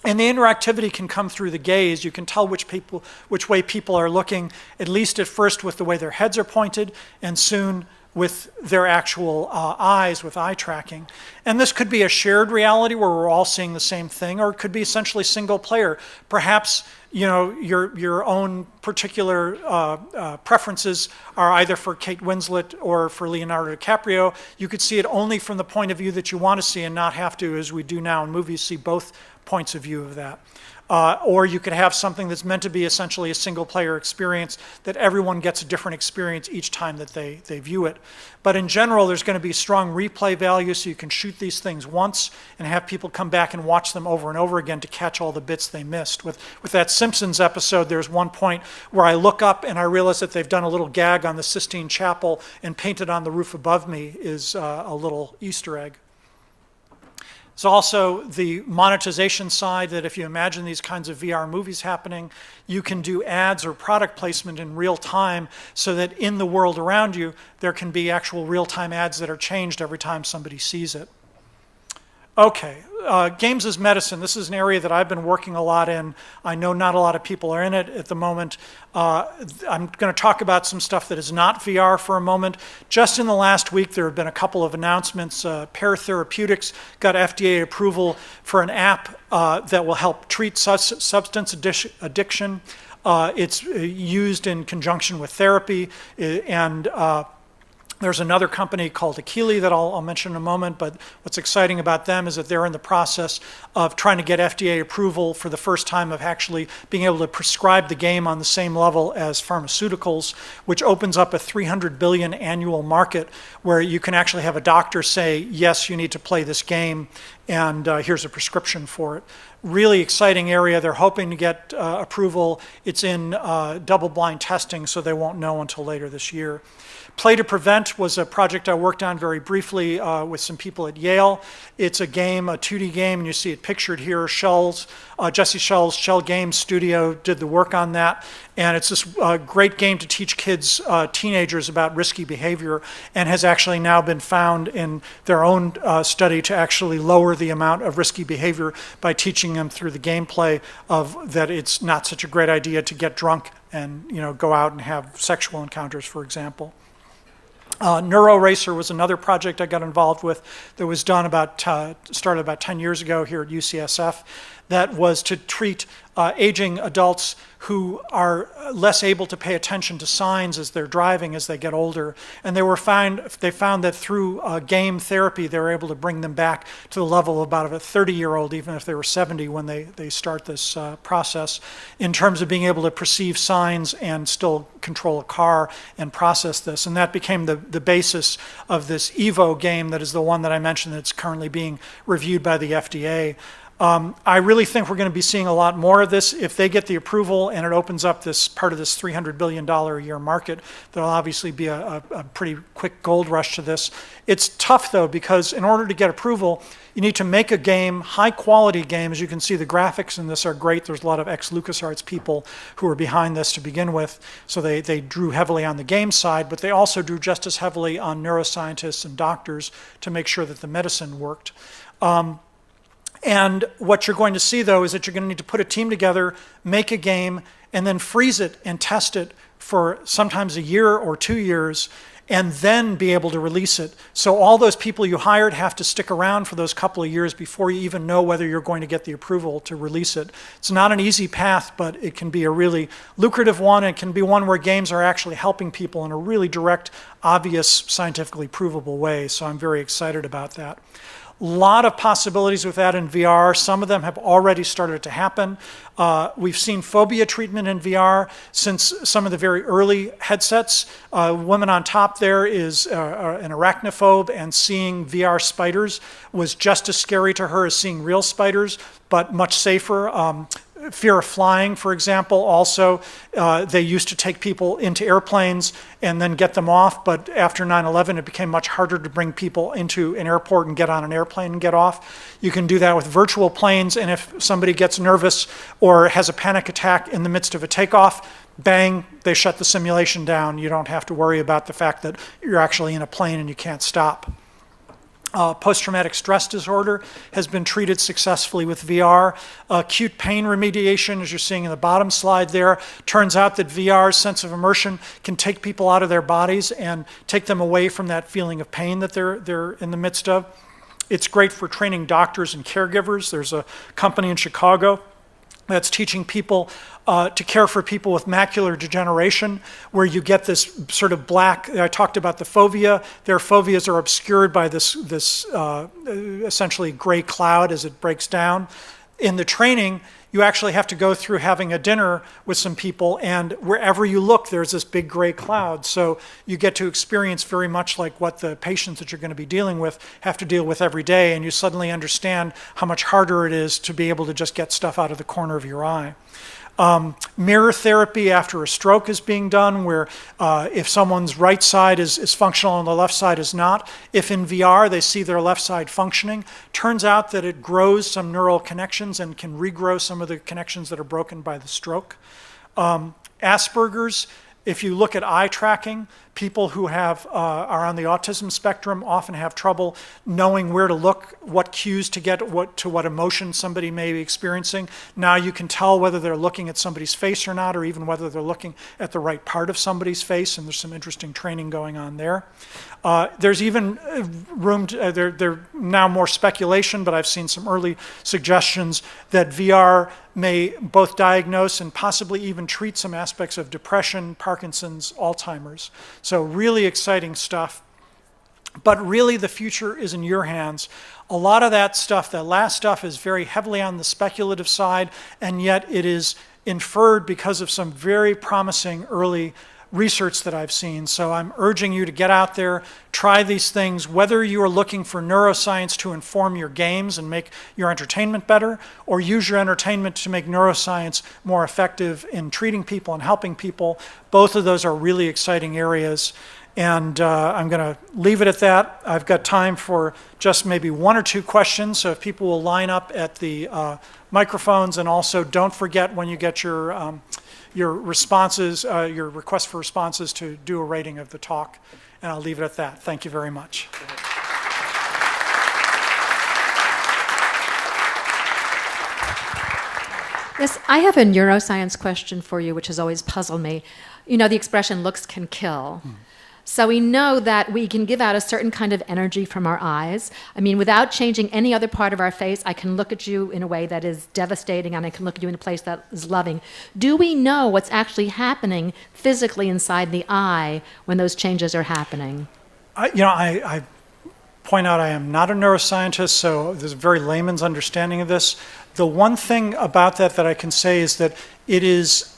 And the interactivity can come through the gaze. You can tell which way people are looking, at least at first with the way their heads are pointed, and soon with their actual eyes, with eye tracking. And this could be a shared reality where we're all seeing the same thing, or it could be essentially single player. Perhaps your own particular preferences are either for Kate Winslet or for Leonardo DiCaprio. You could see it only from the point of view that you want to see and not have to, as we do now in movies, see both points of view of that. Or you could have something that's meant to be essentially a single player experience, that everyone gets a different experience each time that they view it. But in general, there's going to be strong replay value, so you can shoot these things once and have people come back and watch them over and over again to catch all the bits they missed. With that Simpsons episode, there's one point where I look up and I realize that they've done a little gag on the Sistine Chapel, and painted on the roof above me is a little Easter egg. It's also the monetization side, that if you imagine these kinds of VR movies happening, you can do ads or product placement in real time, so that in the world around you, there can be actual real-time ads that are changed every time somebody sees it. Okay, games as medicine. This is an area that I've been working a lot in. I know not a lot of people are in it at the moment. I'm going to talk about some stuff that is not VR for a moment. Just in the last week, there have been a couple of announcements. Pear Therapeutics got FDA approval for an app that will help treat substance addiction. It's used in conjunction with therapy, and there's another company called Akili that I'll mention in a moment, but what's exciting about them is that they're in the process of trying to get FDA approval for the first time of actually being able to prescribe the game on the same level as pharmaceuticals, which opens up a $300 billion annual market where you can actually have a doctor say, yes, you need to play this game, and here's a prescription for it. Really exciting area. They're hoping to get approval. It's in double-blind testing, so they won't know until later this year. Play to Prevent was a project I worked on very briefly with some people at Yale. It's a game, a 2D game, and you see it pictured here. Jesse Schell's Shell Games Studio did the work on that. And it's this great game to teach kids, teenagers, about risky behavior, and has actually now been found in their own study to actually lower the amount of risky behavior by teaching them through the gameplay of that it's not such a great idea to get drunk and go out and have sexual encounters, for example. NeuroRacer was another project I got involved with that was done started about 10 years ago here at UCSF, that was to treat aging adults who are less able to pay attention to signs as they're driving as they get older. And they found that through game therapy, they were able to bring them back to the level of about a 30-year-old, even if they were 70 when they start this process, in terms of being able to perceive signs and still control a car and process this. And that became the basis of this Evo game that is the one that I mentioned that's currently being reviewed by the FDA. I really think we're going to be seeing a lot more of this. If they get the approval and it opens up this part of this $300 billion a year market, there'll obviously be a pretty quick gold rush to this. It's tough, though, because in order to get approval, you need to make a game, high-quality game. As you can see, the graphics in this are great. There's a lot of ex-LucasArts people who are behind this to begin with, so they drew heavily on the game side, but they also drew just as heavily on neuroscientists and doctors to make sure that the medicine worked. And what you're going to see, though, is that you're going to need to put a team together, make a game, and then freeze it and test it for sometimes a year or 2 years, and then be able to release it. So all those people you hired have to stick around for those couple of years before you even know whether you're going to get the approval to release it. It's not an easy path, but it can be a really lucrative one. It can be one where games are actually helping people in a really direct, obvious, scientifically provable way. So I'm very excited about that. A lot of possibilities with that in VR. Some of them have already started to happen. We've seen phobia treatment in VR since some of the very early headsets. Woman on top there is an arachnophobe, and seeing VR spiders was just as scary to her as seeing real spiders, but much safer. Fear of flying, for example, also, they used to take people into airplanes and then get them off, but after 9/11, it became much harder to bring people into an airport and get on an airplane and get off. You can do that with virtual planes, and if somebody gets nervous or has a panic attack in the midst of a takeoff, bang, they shut the simulation down. You don't have to worry about the fact that you're actually in a plane and you can't stop. Post-traumatic stress disorder has been treated successfully with VR. Acute pain remediation, as you're seeing in the bottom slide there, turns out that VR's sense of immersion can take people out of their bodies and take them away from that feeling of pain that they're in the midst of. It's great for training doctors and caregivers. There's a company in Chicago that's teaching people to care for people with macular degeneration, where you get this sort of black, I talked about the fovea. Their foveas are obscured by this essentially gray cloud as it breaks down. In the training, you actually have to go through having a dinner with some people, and wherever you look, there's this big gray cloud. So you get to experience very much like what the patients that you're going to be dealing with have to deal with every day, and you suddenly understand how much harder it is to be able to just get stuff out of the corner of your eye. Mirror therapy after a stroke is being done, where if someone's right side is functional and the left side is not, if in VR they see their left side functioning, turns out that it grows some neural connections and can regrow some of the connections that are broken by the stroke. Asperger's, if you look at eye tracking, People who are on the autism spectrum often have trouble knowing where to look, what cues to get, what emotion somebody may be experiencing. Now you can tell whether they're looking at somebody's face or not, or even whether they're looking at the right part of somebody's face, and there's some interesting training going on there. There's even room, they're now more speculation, but I've seen some early suggestions that VR may both diagnose and possibly even treat some aspects of depression, Parkinson's, Alzheimer's. So really exciting stuff. But really the future is in your hands. A lot of that stuff, that last stuff, is very heavily on the speculative side, and yet it is inferred because of some very promising early research that I've seen. So I'm urging you to get out there, try these things, whether you are looking for neuroscience to inform your games and make your entertainment better, or use your entertainment to make neuroscience more effective in treating people and helping people. Both of those are really exciting areas. And I'm going to leave it at that. I've got time for just maybe one or two questions, so if people will line up at the microphones, and also don't forget when you get your responses, your request for responses, to do a rating of the talk. And I'll leave it at that. Thank you very much. Yes, I have a neuroscience question for you, which has always puzzled me. You know, the expression looks can kill. So we know that we can give out a certain kind of energy from our eyes. I mean, without changing any other part of our face, I can look at you in a way that is devastating, and I can look at you in a place that is loving. Do we know what's actually happening physically inside the eye when those changes are happening? I point out I am not a neuroscientist, so there's a very layman's understanding of this. The one thing about that I can say is that it is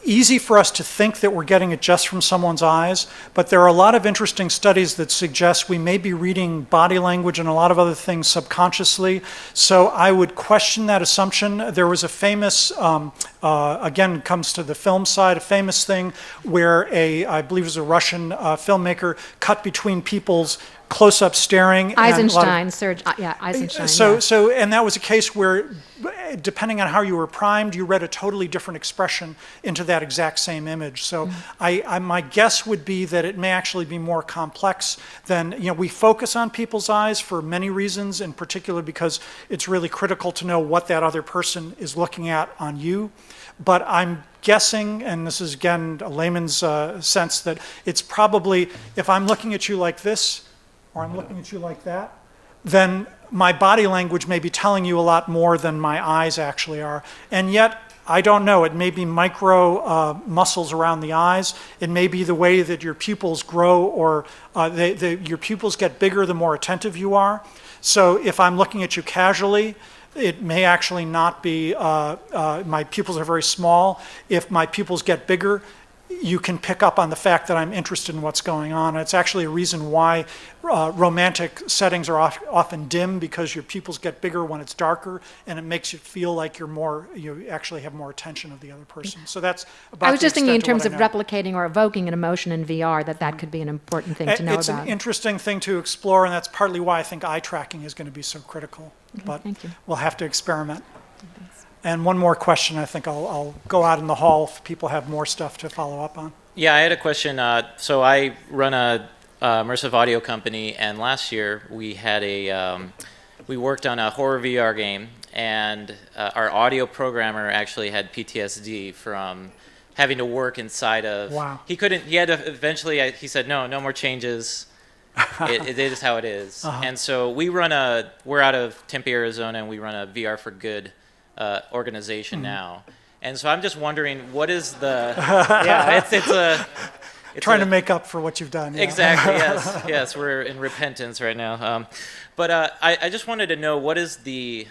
easy for us to think that we're getting it just from someone's eyes, but there are a lot of interesting studies that suggest we may be reading body language and a lot of other things subconsciously. So I would question that assumption. There was a famous, again, comes to the film side, a famous thing where I believe it was a Russian filmmaker cut between people's close-up staring. Eisenstein. And that was a case where, depending on how you were primed, you read a totally different expression into that exact same image. So my guess would be that it may actually be more complex than, we focus on people's eyes for many reasons, in particular because it's really critical to know what that other person is looking at on you. But I'm guessing, and this is again a layman's sense, that it's probably, if I'm looking at you like this, or I'm looking at you like that, then my body language may be telling you a lot more than my eyes actually are. And yet, I don't know, it may be micro muscles around the eyes. It may be the way that your pupils grow, or your pupils get bigger the more attentive you are. So if I'm looking at you casually, it may actually not be, my pupils are very small. If my pupils get bigger, you can pick up on the fact that I'm interested in what's going on. It's actually a reason why romantic settings are often dim, because your pupils get bigger when it's darker, and it makes you feel like you actually have more attention of the other person. So that's about I was just thinking in terms of replicating or evoking an emotion in VR, that could be an important thing to know about. It's an interesting thing to explore, and that's partly why I think eye tracking is going to be so critical. But we'll have to experiment. And one more question, I think I'll go out in the hall if people have more stuff to follow up on. Yeah, I had a question. So I run a immersive audio company, and last year we had we worked on a horror VR game, and our audio programmer actually had PTSD from having to work inside of. Wow. He had to eventually. He said no more changes. It is how it is. And so we're out of Tempe, Arizona, and we run a VR for Good organization now. And so I'm just wondering, what is the it's trying to make up for what you've done. Yeah. Exactly. Yes, we're in repentance right now. But I just wanted to know, what is the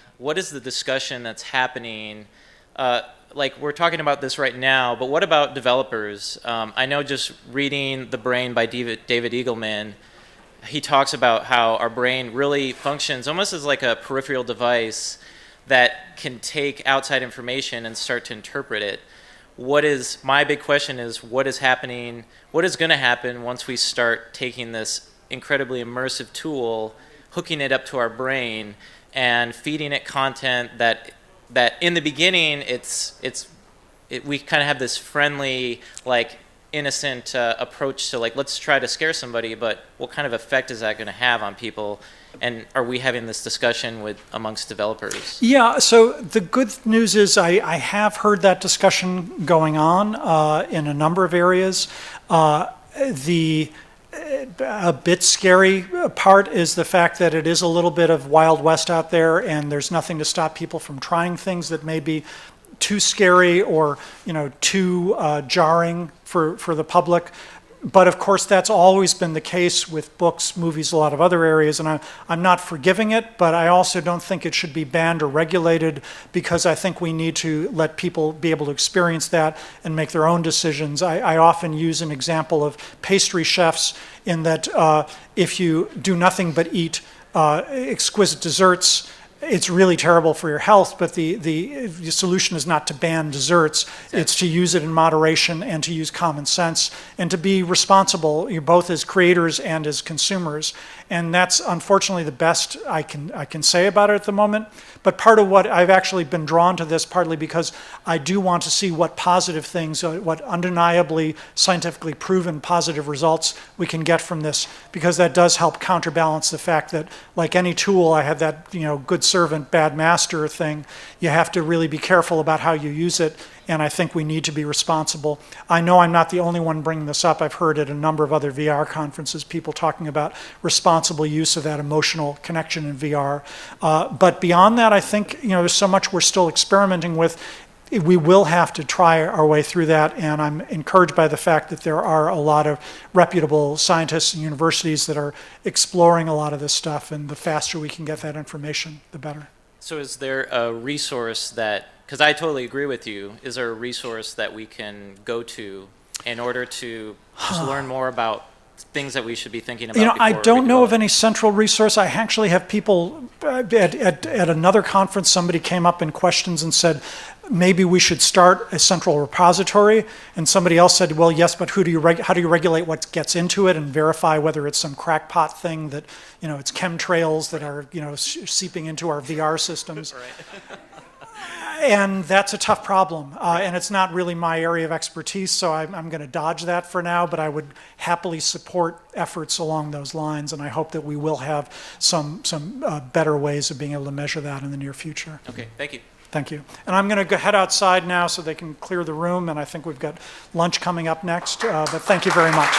discussion that's happening? Like, we're talking about this right now, but what about developers? I know, just reading The Brain by David Eagleman, he talks about how our brain really functions almost as like a peripheral device that can take outside information and start to interpret it. My big question is, what is happening, what is going to happen once we start taking this incredibly immersive tool, hooking it up to our brain, and feeding it content that in the beginning, we kind of have this friendly, like, innocent approach to like, let's try to scare somebody, but what kind of effect is that going to have on people? And are we having this discussion amongst developers? Yeah, so the good news is I have heard that discussion going on in a number of areas. The a bit scary part is the fact that it is a little bit of Wild West out there, and there's nothing to stop people from trying things that may be too scary or too jarring for the public. But of course, that's always been the case with books, movies, a lot of other areas, and I'm not forgiving it, but I also don't think it should be banned or regulated, because I think we need to let people be able to experience that and make their own decisions. I often use an example of pastry chefs in that if you do nothing but eat exquisite desserts, it's really terrible for your health, but the solution is not to ban desserts. It's to use it in moderation and to use common sense and to be responsible, both as creators and as consumers. And that's unfortunately the best I can say about it at the moment. But part of what I've actually been drawn to this, partly because I do want to see what positive things, what undeniably scientifically proven positive results we can get from this, because that does help counterbalance the fact that, like any tool, I had that good servant, bad master thing. You have to really be careful about how you use it, and I think we need to be responsible. I know I'm not the only one bringing this up. I've heard at a number of other VR conferences people talking about responsible use of that emotional connection in VR. But beyond that, I think there's so much we're still experimenting with. We will have to try our way through that, and I'm encouraged by the fact that there are a lot of reputable scientists and universities that are exploring a lot of this stuff, and the faster we can get that information, the better. So is there a resource that, because I totally agree with you, is there a resource that we can go to in order to just learn more about things that we should be thinking about? I don't know of any central resource. I actually have people at another conference, somebody came up in questions and said, maybe we should start a central repository. And somebody else said, well, yes, but how do you regulate what gets into it and verify whether it's some crackpot thing that, it's chemtrails that are, seeping into our VR systems. Right. And that's a tough problem, and it's not really my area of expertise, so I'm going to dodge that for now, but I would happily support efforts along those lines, and I hope that we will have some better ways of being able to measure that in the near future. Okay, thank you. Thank you. And I'm going to head outside now so they can clear the room, and I think we've got lunch coming up next, but thank you very much.